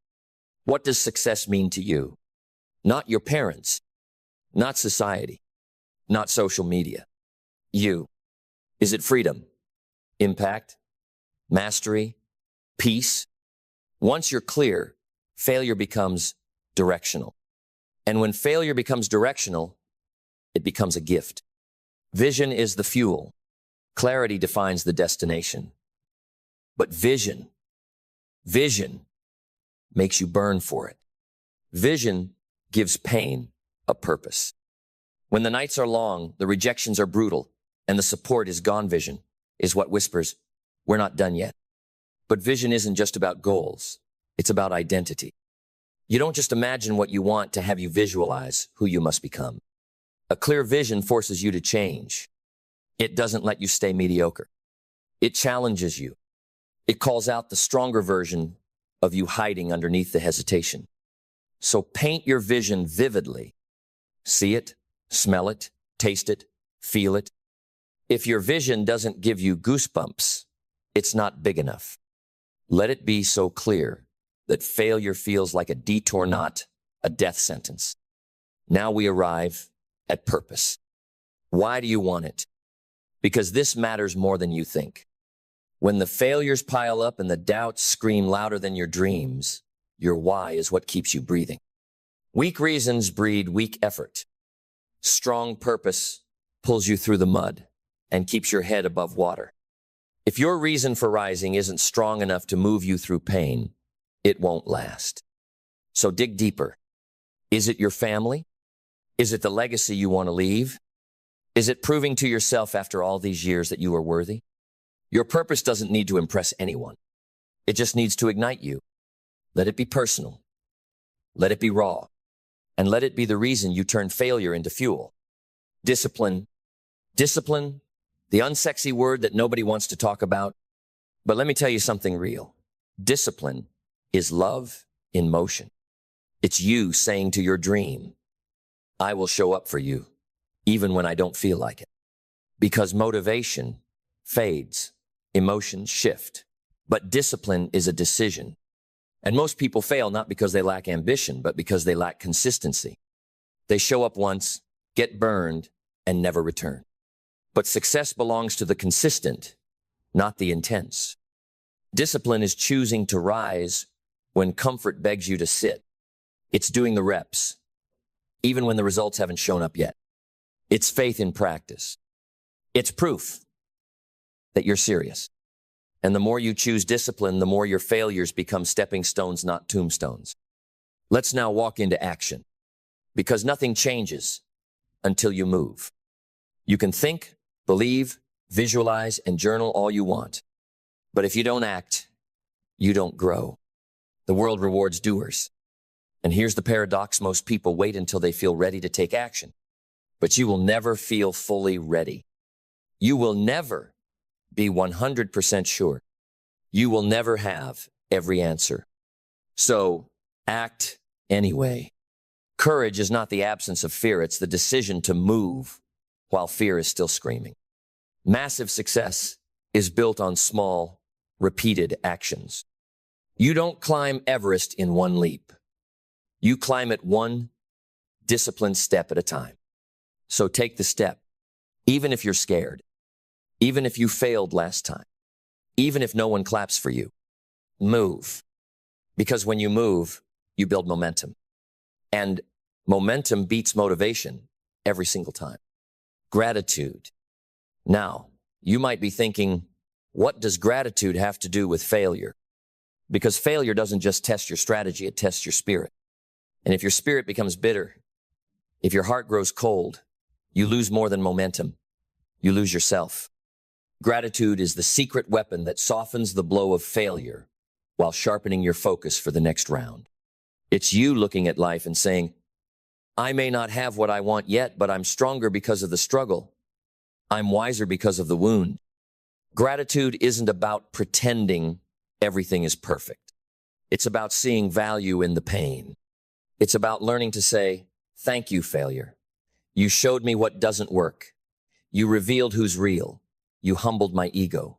What does success mean to you? Not your parents, not society, not social media. You. Is it freedom, impact, mastery, peace? Once you're clear, failure becomes directional. And when failure becomes directional, it becomes a gift. Vision is the fuel. Clarity defines the destination. But vision makes you burn for it. Vision gives pain a purpose. When the nights are long, the rejections are brutal, and the support is gone, vision is what whispers, we're not done yet. But vision isn't just about goals. It's about identity. You don't just imagine what you want to have you visualize who you must become. A clear vision forces you to change. It doesn't let you stay mediocre. It challenges you. It calls out the stronger version of you hiding underneath the hesitation. So paint your vision vividly. See it, smell it, taste it, feel it. If your vision doesn't give you goosebumps, it's not big enough. Let it be so clear that failure feels like a detour, not a death sentence. Now we arrive at purpose. Why do you want it? Because this matters more than you think. When the failures pile up and the doubts scream louder than your dreams, your why is what keeps you breathing. Weak reasons breed weak effort. Strong purpose pulls you through the mud and keeps your head above water. If your reason for rising isn't strong enough to move you through pain, it won't last. So dig deeper. Is it your family? Is it the legacy you want to leave? Is it proving to yourself after all these years that you are worthy? Your purpose doesn't need to impress anyone. It just needs to ignite you. Let it be personal. Let it be raw. And let it be the reason you turn failure into fuel. Discipline. Discipline, the unsexy word that nobody wants to talk about. But let me tell you something real. Discipline is love in motion. It's you saying to your dream, I will show up for you, even when I don't feel like it. Because motivation fades, emotions shift. But discipline is a decision. And most people fail not because they lack ambition, but because they lack consistency. They show up once, get burned, and never return. But success belongs to the consistent, not the intense. Discipline is choosing to rise when comfort begs you to sit. It's doing the reps, even when the results haven't shown up yet. It's faith in practice. It's proof that you're serious. And the more you choose discipline, the more your failures become stepping stones, not tombstones. Let's now walk into action, because nothing changes until you move. You can think, believe, visualize, and journal all you want. But if you don't act, you don't grow. The world rewards doers. And here's the paradox: most people wait until they feel ready to take action. But you will never feel fully ready. You will never be 100% sure. You will never have every answer. So act anyway. Courage is not the absence of fear. It's the decision to move while fear is still screaming. Massive success is built on small, repeated actions. You don't climb Everest in one leap. You climb it one disciplined step at a time. So take the step, even if you're scared, even if you failed last time, even if no one claps for you. Move. Because when you move, you build momentum. And momentum beats motivation every single time. Gratitude. Now, you might be thinking, what does gratitude have to do with failure? Because failure doesn't just test your strategy, it tests your spirit. And if your spirit becomes bitter, if your heart grows cold, you lose more than momentum. You lose yourself. Gratitude is the secret weapon that softens the blow of failure while sharpening your focus for the next round. It's you looking at life and saying, I may not have what I want yet, but I'm stronger because of the struggle. I'm wiser because of the wound. Gratitude isn't about pretending everything is perfect. It's about seeing value in the pain. It's about learning to say, thank you, failure. You showed me what doesn't work. You revealed who's real. You humbled my ego.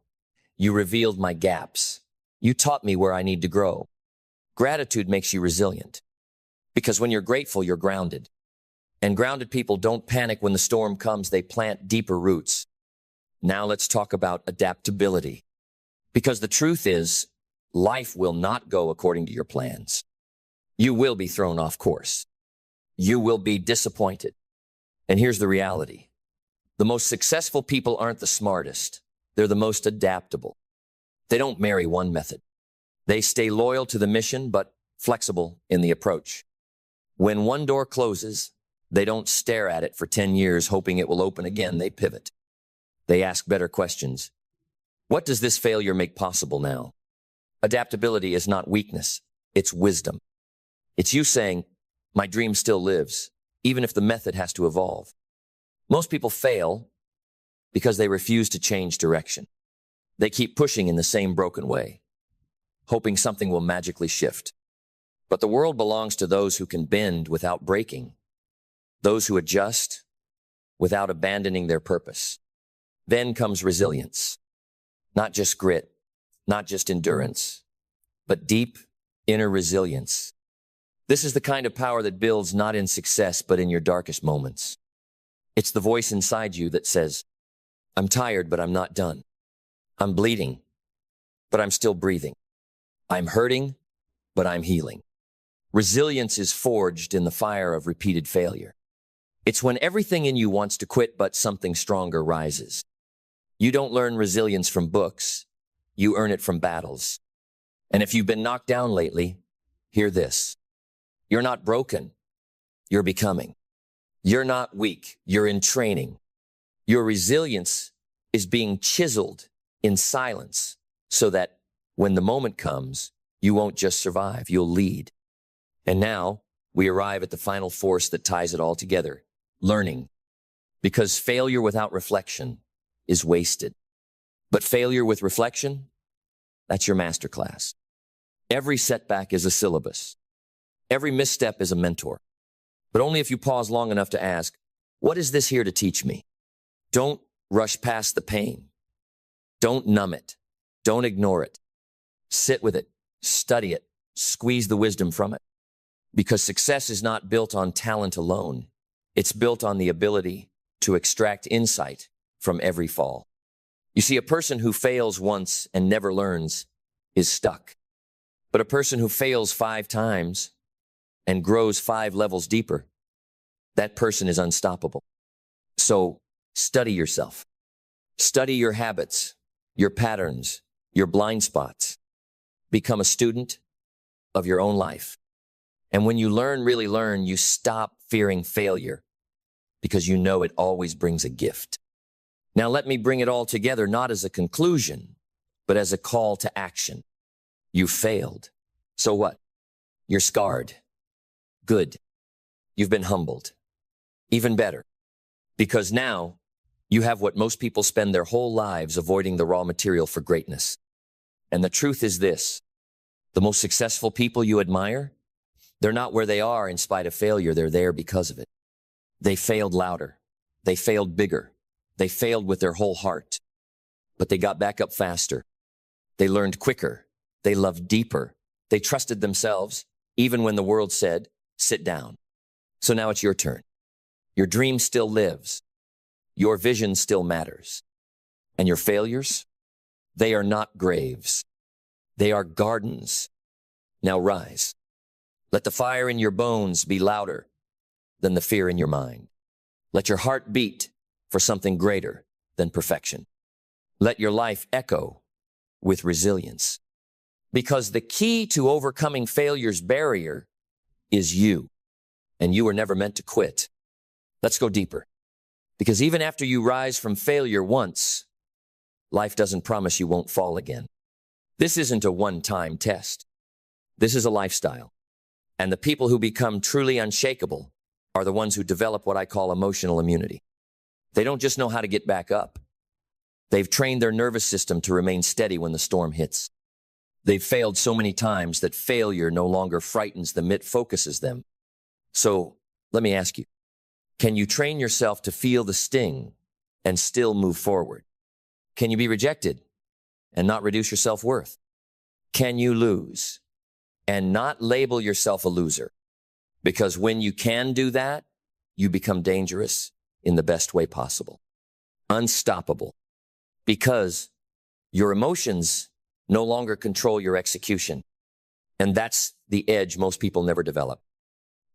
You revealed my gaps. You taught me where I need to grow. Gratitude makes you resilient. Because when you're grateful, you're grounded. And grounded people don't panic when the storm comes, they plant deeper roots. Now let's talk about adaptability. Because the truth is, life will not go according to your plans. You will be thrown off course. You will be disappointed. And here's the reality. The most successful people aren't the smartest. They're the most adaptable. They don't marry one method. They stay loyal to the mission, but flexible in the approach. When one door closes, they don't stare at it for 10 years hoping it will open again. They pivot. They ask better questions. What does this failure make possible now? Adaptability is not weakness. It's wisdom. It's you saying, my dream still lives, even if the method has to evolve. Most people fail because they refuse to change direction. They keep pushing in the same broken way, hoping something will magically shift. But the world belongs to those who can bend without breaking, those who adjust without abandoning their purpose. Then comes resilience, not just grit, not just endurance, but deep inner resilience. This is the kind of power that builds not in success, but in your darkest moments. It's the voice inside you that says, I'm tired, but I'm not done. I'm bleeding, but I'm still breathing. I'm hurting, but I'm healing. Resilience is forged in the fire of repeated failure. It's when everything in you wants to quit, but something stronger rises. You don't learn resilience from books. You earn it from battles. And if you've been knocked down lately, hear this. You're not broken. You're becoming. You're not weak. You're in training. Your resilience is being chiseled in silence so that when the moment comes, you won't just survive, you'll lead. And now we arrive at the final force that ties it all together, learning. Because failure without reflection is wasted. But failure with reflection, that's your masterclass. Every setback is a syllabus. Every misstep is a mentor. But only if you pause long enough to ask, what is this here to teach me? Don't rush past the pain. Don't numb it. Don't ignore it. Sit with it. Study it. Squeeze the wisdom from it. Because success is not built on talent alone. It's built on the ability to extract insight from every fall. You see, a person who fails once and never learns is stuck. But a person who fails 5 times and grows 5 levels deeper, that person is unstoppable. So study yourself. Study your habits, your patterns, your blind spots. Become a student of your own life. And when you learn, really learn, you stop fearing failure because you know it always brings a gift. Now let me bring it all together, not as a conclusion, but as a call to action. You failed. So what? You're scarred. Good. You've been humbled. Even better. Because now you have what most people spend their whole lives avoiding the raw material for greatness. And the truth is this. The most successful people you admire, they're not where they are in spite of failure. They're there because of it. They failed louder. They failed bigger. They failed with their whole heart. But they got back up faster. They learned quicker. They loved deeper. They trusted themselves, even when the world said, sit down. So now it's your turn. Your dream still lives. Your vision still matters. And your failures, they are not graves. They are gardens. Now rise. Let the fire in your bones be louder than the fear in your mind. Let your heart beat for something greater than perfection. Let your life echo with resilience. Because the key to overcoming failure's barrier is you. And you were never meant to quit. Let's go deeper. Because even after you rise from failure once, life doesn't promise you won't fall again. This isn't a one-time test. This is a lifestyle. And the people who become truly unshakable are the ones who develop what I call emotional immunity. They don't just know how to get back up. They've trained their nervous system to remain steady when the storm hits. They've failed so many times that failure no longer frightens them, it focuses them. So let me ask you, can you train yourself to feel the sting and still move forward? Can you be rejected and not reduce your self-worth? Can you lose and not label yourself a loser. Because when you can do that, you become dangerous in the best way possible. Unstoppable. Because your emotions no longer control your execution. And that's the edge most people never develop.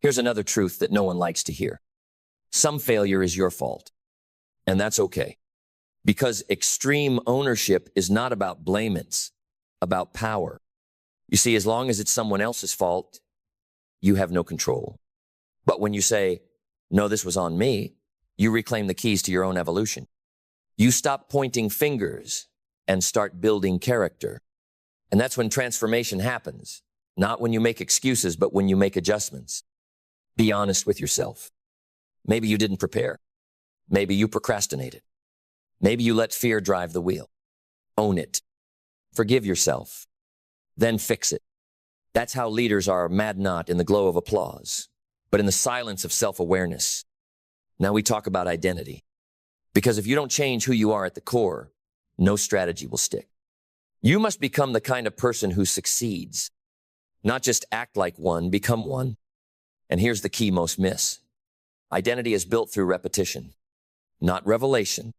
Here's another truth that no one likes to hear. Some failure is your fault. And that's okay. Because extreme ownership is not about blame, it's about power. You see, as long as it's someone else's fault, you have no control. But when you say, no, this was on me, you reclaim the keys to your own evolution. You stop pointing fingers and start building character. And that's when transformation happens. Not when you make excuses, but when you make adjustments. Be honest with yourself. Maybe you didn't prepare. Maybe you procrastinated. Maybe you let fear drive the wheel. Own it. Forgive yourself. Then fix it. That's how leaders are mad not in the glow of applause, but in the silence of self-awareness. Now we talk about identity. Because if you don't change who you are at the core, no strategy will stick. You must become the kind of person who succeeds. Not just act like one, become one. And here's the key most miss. Identity is built through repetition, not revelation.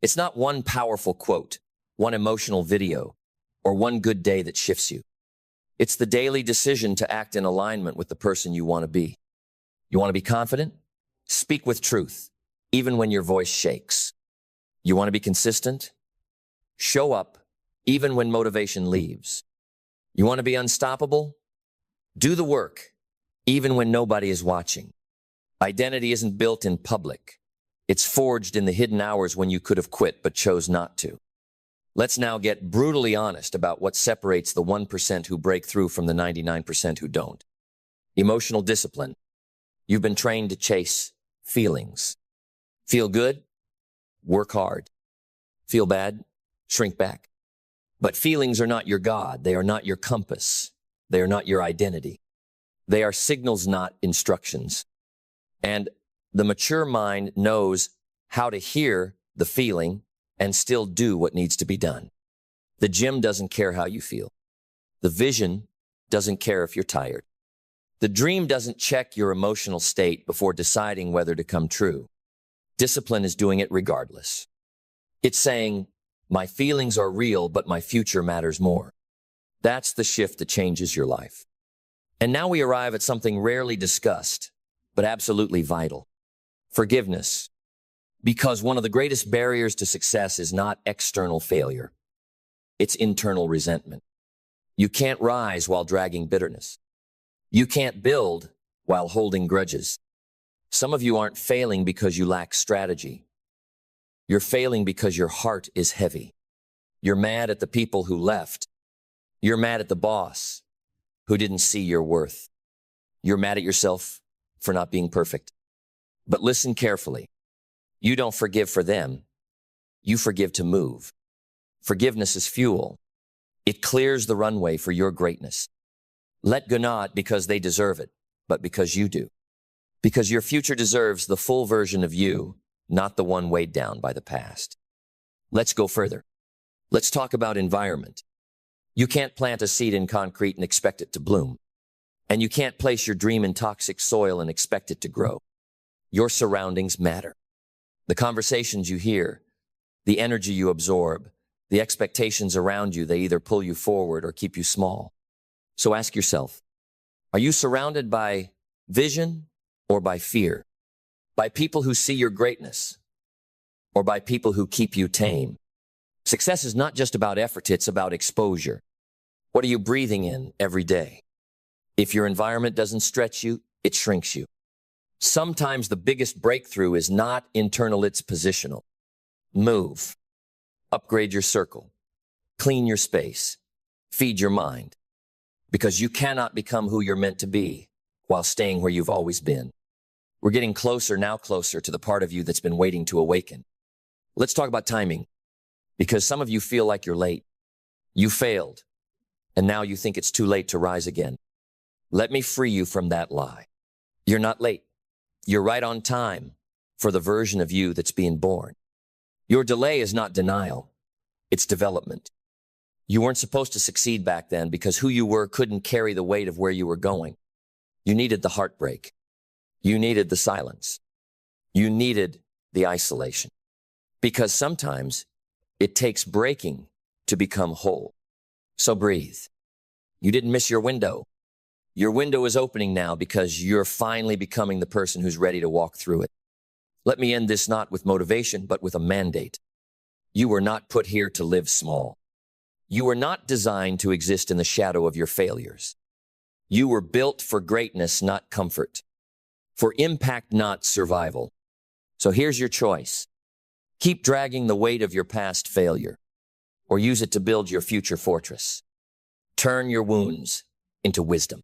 It's not one powerful quote, one emotional video, or one good day that shifts you. It's the daily decision to act in alignment with the person you want to be. You want to be confident? Speak with truth, even when your voice shakes. You want to be consistent? Show up, even when motivation leaves. You want to be unstoppable? Do the work, even when nobody is watching. Identity isn't built in public. It's forged in the hidden hours when you could have quit but chose not to. Let's now get brutally honest about what separates the 1% who break through from the 99% who don't. Emotional discipline. You've been trained to chase feelings. Feel good? Work hard. Feel bad? Shrink back. But feelings are not your God. They are not your compass. They are not your identity. They are signals, not instructions. And the mature mind knows how to hear the feeling and still do what needs to be done. The gym doesn't care how you feel. The vision doesn't care if you're tired. The dream doesn't check your emotional state before deciding whether to come true. Discipline is doing it regardless. It's saying, my feelings are real, but my future matters more. That's the shift that changes your life. And now we arrive at something rarely discussed, but absolutely vital. Forgiveness. Because one of the greatest barriers to success is not external failure. It's internal resentment. You can't rise while dragging bitterness. You can't build while holding grudges. Some of you aren't failing because you lack strategy. You're failing because your heart is heavy. You're mad at the people who left. You're mad at the boss who didn't see your worth. You're mad at yourself for not being perfect. But listen carefully. You don't forgive for them. You forgive to move. Forgiveness is fuel. It clears the runway for your greatness. Let go not because they deserve it, but because you do. Because your future deserves the full version of you, not the one weighed down by the past. Let's go further. Let's talk about environment. You can't plant a seed in concrete and expect it to bloom. And you can't place your dream in toxic soil and expect it to grow. Your surroundings matter. The conversations you hear, the energy you absorb, the expectations around you, they either pull you forward or keep you small. So ask yourself, are you surrounded by vision or by fear? By people who see your greatness or by people who keep you tame? Success is not just about effort, it's about exposure. What are you breathing in every day? If your environment doesn't stretch you, it shrinks you. Sometimes the biggest breakthrough is not internal, it's positional. Move. Upgrade your circle. Clean your space. Feed your mind. Because you cannot become who you're meant to be while staying where you've always been. We're getting closer to the part of you that's been waiting to awaken. Let's talk about timing. Because some of you feel like you're late. You failed. And now you think it's too late to rise again. Let me free you from that lie. You're not late. You're right on time for the version of you that's being born. Your delay is not denial. It's development. You weren't supposed to succeed back then because who you were couldn't carry the weight of where you were going. You needed the heartbreak. You needed the silence. You needed the isolation. Because sometimes it takes breaking to become whole. So breathe. You didn't miss your window. Your window is opening now because you're finally becoming the person who's ready to walk through it. Let me end this not with motivation, but with a mandate. You were not put here to live small. You were not designed to exist in the shadow of your failures. You were built for greatness, not comfort. For impact, not survival. So here's your choice. Keep dragging the weight of your past failure, or use it to build your future fortress. Turn your wounds into wisdom.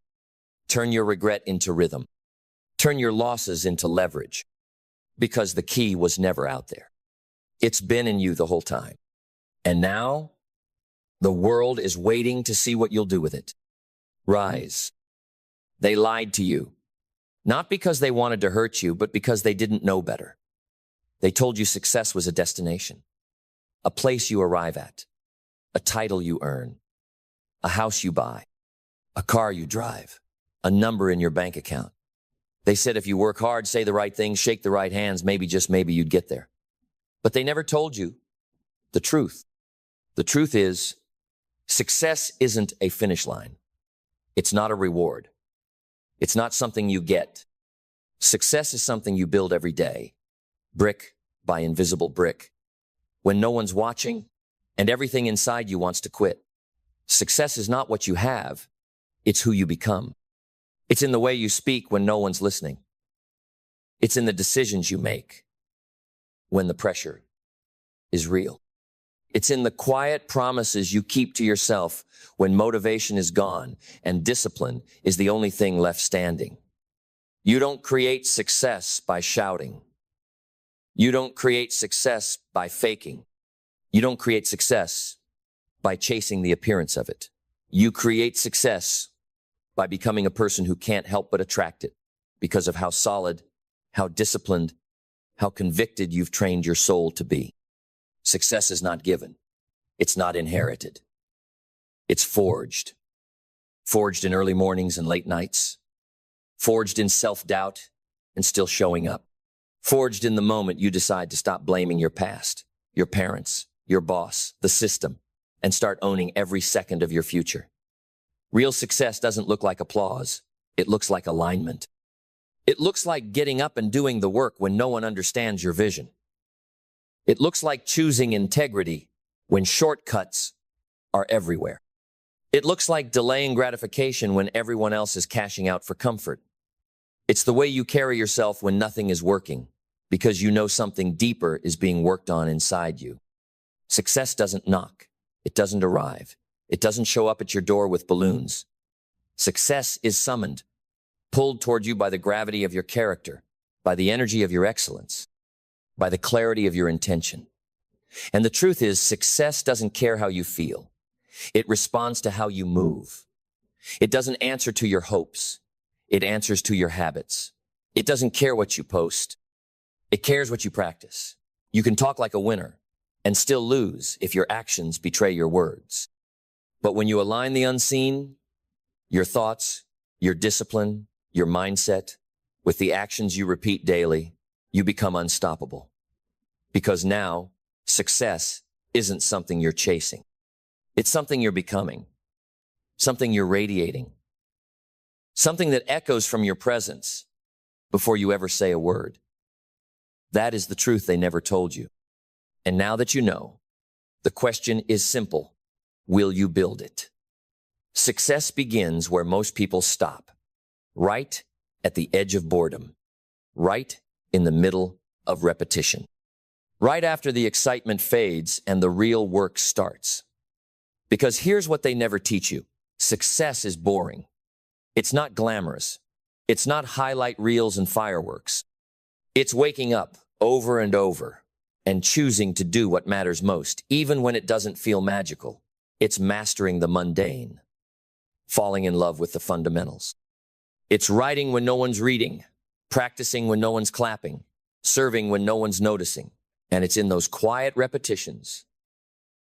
Turn your regret into rhythm. Turn your losses into leverage. Because the key was never out there. It's been in you the whole time. And now, the world is waiting to see what you'll do with it. Rise. They lied to you. Not because they wanted to hurt you, but because they didn't know better. They told you success was a destination, a place you arrive at, a title you earn, a house you buy, a car you drive, a number in your bank account. They said if you work hard, say the right things, shake the right hands, maybe, just maybe, you'd get there. But they never told you the truth. The truth is, success isn't a finish line. It's not a reward. It's not something you get. Success is something you build every day, brick by invisible brick, when no one's watching and everything inside you wants to quit. Success is not what you have, it's who you become. It's in the way you speak when no one's listening. It's in the decisions you make when the pressure is real. It's in the quiet promises you keep to yourself when motivation is gone and discipline is the only thing left standing. You don't create success by shouting. You don't create success by faking. You don't create success by chasing the appearance of it. You create success by becoming a person who can't help but attract it because of how solid, how disciplined, how convicted you've trained your soul to be. Success is not given. It's not inherited. It's forged. Forged in early mornings and late nights. Forged in self-doubt and still showing up. Forged in the moment you decide to stop blaming your past, your parents, your boss, the system, and start owning every second of your future. Real success doesn't look like applause. It looks like alignment. It looks like getting up and doing the work when no one understands your vision. It looks like choosing integrity when shortcuts are everywhere. It looks like delaying gratification when everyone else is cashing out for comfort. It's the way you carry yourself when nothing is working, because you know something deeper is being worked on inside you. Success doesn't knock. It doesn't arrive. It doesn't show up at your door with balloons. Success is summoned, pulled toward you by the gravity of your character, by the energy of your excellence, by the clarity of your intention. And the truth is, success doesn't care how you feel. It responds to how you move. It doesn't answer to your hopes. It answers to your habits. It doesn't care what you post. It cares what you practice. You can talk like a winner and still lose if your actions betray your words. But when you align the unseen, your thoughts, your discipline, your mindset, with the actions you repeat daily, you become unstoppable. Because now, success isn't something you're chasing. It's something you're becoming, something you're radiating, something that echoes from your presence before you ever say a word. That is the truth they never told you. And now that you know, the question is simple. Will you build it? Success begins where most people stop, right at the edge of boredom, right in the middle of repetition, right after the excitement fades and the real work starts. Because here's what they never teach you. Success is boring. It's not glamorous. It's not highlight reels and fireworks. It's waking up over and over and choosing to do what matters most, even when it doesn't feel magical. It's mastering the mundane, falling in love with the fundamentals. It's writing when no one's reading, practicing when no one's clapping, serving when no one's noticing. And it's in those quiet repetitions,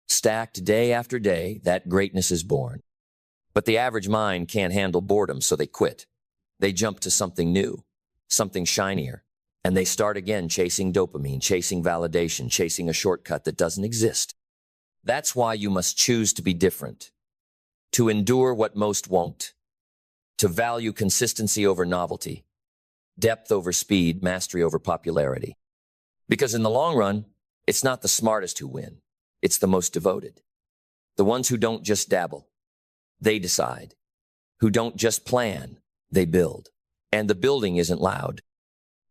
Stacked day after day, that greatness is born. But the average mind can't handle boredom, so they quit. They jump to something new, something shinier, and they start again chasing dopamine, chasing validation, chasing a shortcut that doesn't exist. That's why you must choose to be different, to endure what most won't, to value consistency over novelty, depth over speed, mastery over popularity. Because in the long run, it's not the smartest who win. It's the most devoted. The ones who don't just dabble, they decide. Who don't just plan, they build. And the building isn't loud.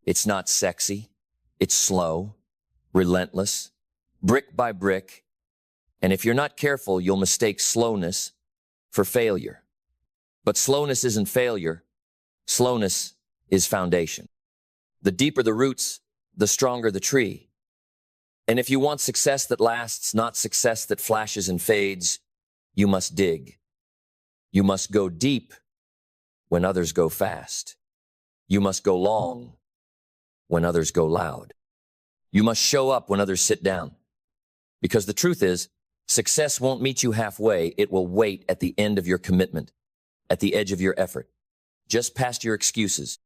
It's not sexy. It's slow, relentless, brick by brick. And if you're not careful, you'll mistake slowness for failure. But slowness isn't failure. Slowness is foundation. The deeper the roots, the stronger the tree. And if you want success that lasts, not success that flashes and fades, you must dig. You must go deep when others go fast. You must go long when others go loud. You must show up when others sit down. Because the truth is, success won't meet you halfway. It will wait at the end of your commitment, at the edge of your effort, just past your excuses.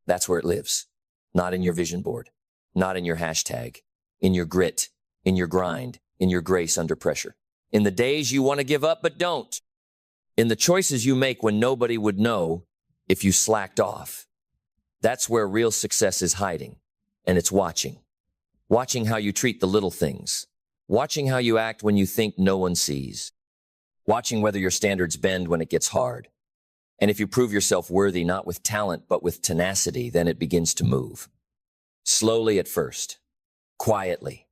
That's where it lives. Not in your vision board, not in your hashtag, in your grit, in your grind, in your grace under pressure. In the days you want to give up but don't. In the choices you make when nobody would know if you slacked off. That's where real success is hiding, and it's watching. Watching how you treat the little things. Watching how you act when you think no one sees. Watching whether your standards bend when it gets hard. And if you prove yourself worthy not with talent but with tenacity, then it begins to move. Slowly at first, quietly,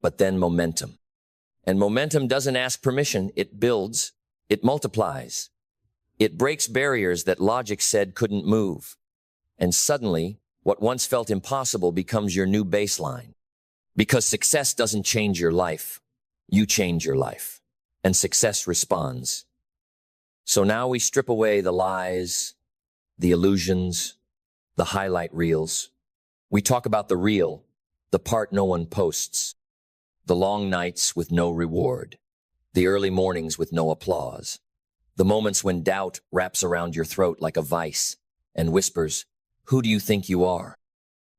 but then momentum. And momentum doesn't ask permission. It builds, it multiplies. It breaks barriers that logic said couldn't move. And suddenly, what once felt impossible becomes your new baseline. Because success doesn't change your life. You change your life. And success responds. So now we strip away the lies, the illusions, the highlight reels. We talk about the real, the part no one posts. The long nights with no reward. The early mornings with no applause. The moments when doubt wraps around your throat like a vice and whispers, "Who do you think you are?"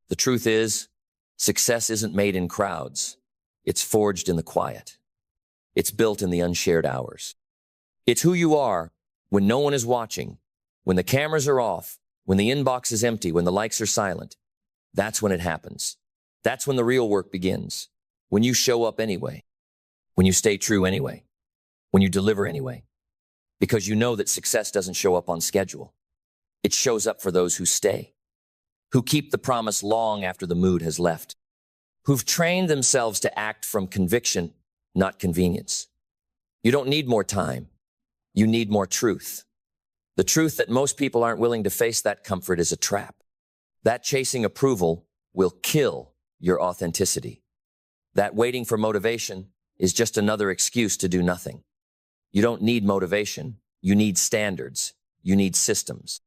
The truth is, success isn't made in crowds. It's forged in the quiet. It's built in the unshared hours. It's who you are when no one is watching, when the cameras are off, when the inbox is empty, when the likes are silent. That's when it happens. That's when the real work begins. When you show up anyway. When you stay true anyway. When you deliver anyway. Because you know that success doesn't show up on schedule. It shows up for those who stay. Who keep the promise long after the mood has left. Who've trained themselves to act from conviction, not convenience. You don't need more time. You need more truth. The truth that most people aren't willing to face that comfort is a trap. That chasing approval will kill your authenticity. That waiting for motivation is just another excuse to do nothing. You don't need motivation. You need standards. You need systems.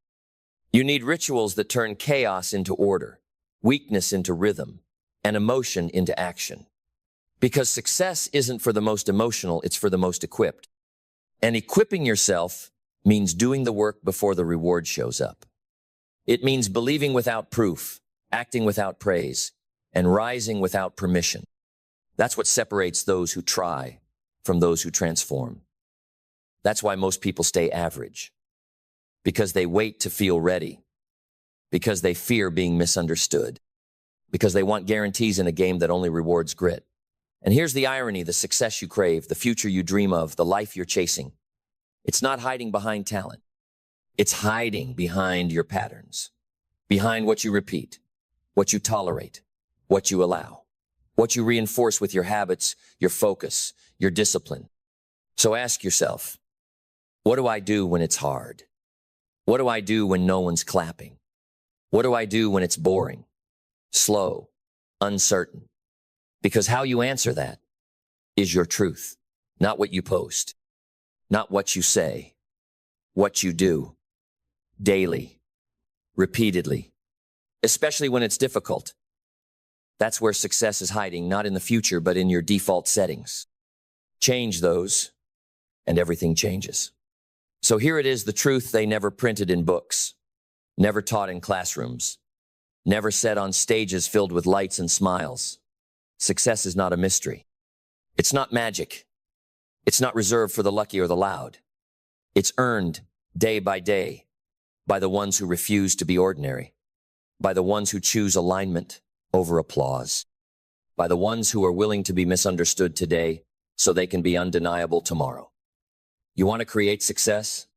You need rituals that turn chaos into order, weakness into rhythm, and emotion into action. Because success isn't for the most emotional, it's for the most equipped. And equipping yourself means doing the work before the reward shows up. It means believing without proof, acting without praise, and rising without permission. That's what separates those who try from those who transform. That's why most people stay average. Because they wait to feel ready. Because they fear being misunderstood. Because they want guarantees in a game that only rewards grit. And here's the irony: the success you crave, the future you dream of, the life you're chasing. It's not hiding behind talent. It's hiding behind your patterns. Behind what you repeat, what you tolerate, what you allow, what you reinforce with your habits, your focus, your discipline. So ask yourself, what do I do when it's hard? What do I do when no one's clapping? What do I do when it's boring, slow, uncertain? Because how you answer that is your truth, not what you post, not what you say, what you do, daily, repeatedly, especially when it's difficult. That's where success is hiding, not in the future, but in your default settings. Change those, and everything changes. So here it is, the truth they never printed in books, never taught in classrooms, never said on stages filled with lights and smiles. Success is not a mystery. It's not magic. It's not reserved for the lucky or the loud. It's earned day by day by the ones who refuse to be ordinary, by the ones who choose alignment over applause, by the ones who are willing to be misunderstood today so they can be undeniable tomorrow. You want to create success?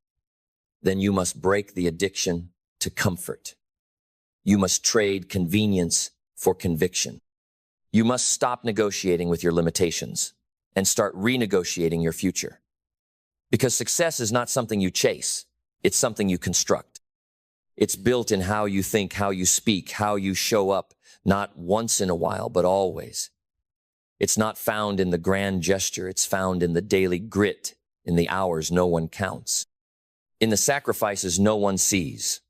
Then you must break the addiction to comfort. You must trade convenience for conviction. You must stop negotiating with your limitations and start renegotiating your future. Because success is not something you chase. It's something you construct. It's built in how you think, how you speak, how you show up, not once in a while, but always. It's not found in the grand gesture. It's found in the daily grit, in the hours no one counts, in the sacrifices no one sees,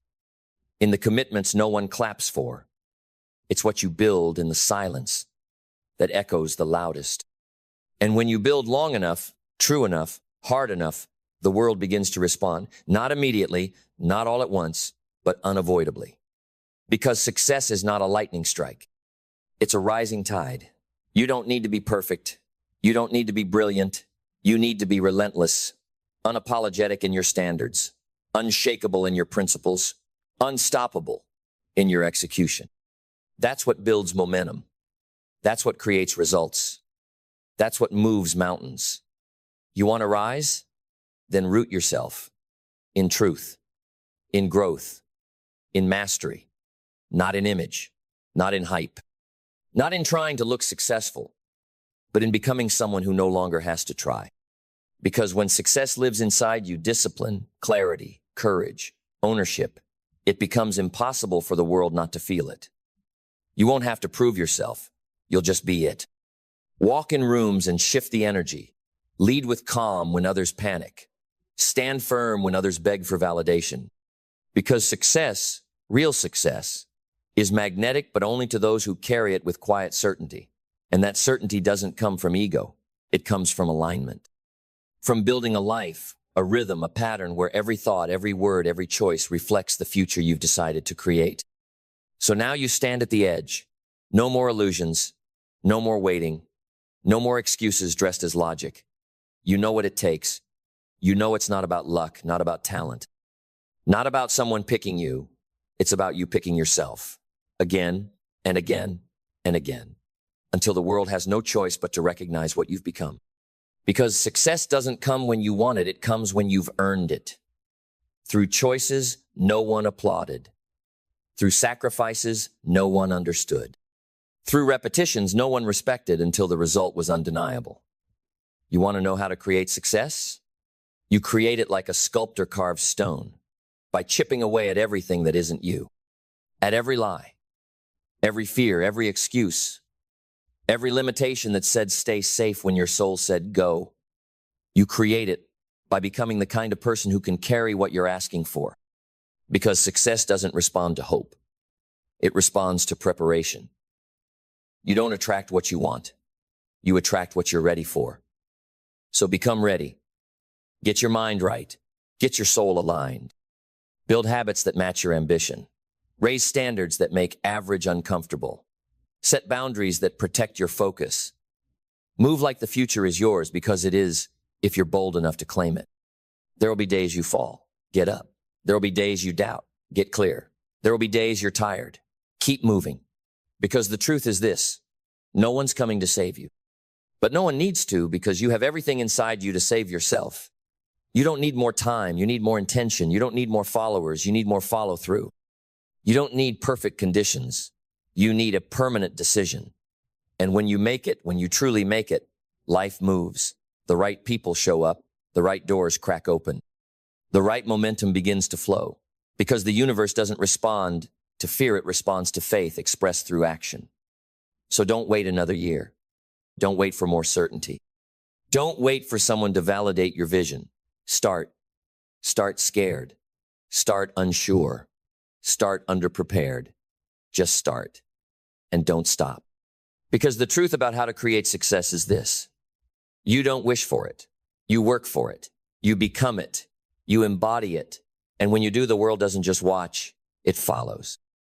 in the commitments no one claps for. It's what you build in the silence that echoes the loudest. And when you build long enough, true enough, hard enough, the world begins to respond, not immediately, not all at once, but unavoidably. Because success is not a lightning strike. It's a rising tide. You don't need to be perfect. You don't need to be brilliant. You need to be relentless, unapologetic in your standards, unshakable in your principles, unstoppable in your execution. That's what builds momentum. That's what creates results. That's what moves mountains. You want to rise? Then root yourself in truth, in growth, in mastery, not in image, not in hype, not in trying to look successful, but in becoming someone who no longer has to try. Because when success lives inside you, discipline, clarity, courage, ownership, it becomes impossible for the world not to feel it. You won't have to prove yourself. You'll just be it. Walk in rooms and shift the energy. Lead with calm when others panic. Stand firm when others beg for validation. Because success, real success, is magnetic, but only to those who carry it with quiet certainty. And that certainty doesn't come from ego. It comes from alignment. From building a life, a rhythm, a pattern where every thought, every word, every choice reflects the future you've decided to create. So now you stand at the edge. No more illusions. No more waiting. No more excuses dressed as logic. You know what it takes. You know it's not about luck, not about talent, not about someone picking you. It's about you picking yourself again and again and again until the world has no choice but to recognize what you've become. Because success doesn't come when you want it. It comes when you've earned it. Through choices no one applauded. Through sacrifices no one understood. Through repetitions no one respected until the result was undeniable. You want to know how to create success? You create it like a sculptor carves stone, by chipping away at everything that isn't you, at every lie, every fear, every excuse, every limitation that said stay safe when your soul said go. You create it by becoming the kind of person who can carry what you're asking for. Because success doesn't respond to hope. It responds to preparation. You don't attract what you want. You attract what you're ready for. So become ready. Get your mind right. Get your soul aligned. Build habits that match your ambition. Raise standards that make average uncomfortable. Set boundaries that protect your focus. Move like the future is yours because it is if you're bold enough to claim it. There will be days you fall. Get up. There will be days you doubt. Get clear. There will be days you're tired. Keep moving. Because the truth is this: no one's coming to save you. But no one needs to, because you have everything inside you to save yourself. You don't need more time. You need more intention. You don't need more followers. You need more follow through. You don't need perfect conditions. You need a permanent decision. And when you make it, when you truly make it, life moves. The right people show up. The right doors crack open. The right momentum begins to flow. Because the universe doesn't respond to fear, it responds to faith expressed through action. So don't wait another year. Don't wait for more certainty. Don't wait for someone to validate your vision. Start. Start scared. Start unsure. Start underprepared. Just start. And don't stop. Because the truth about how to create success is this: You don't wish for it. You work for it. You become it. You embody it. And when you do, the world doesn't just watch, it follows.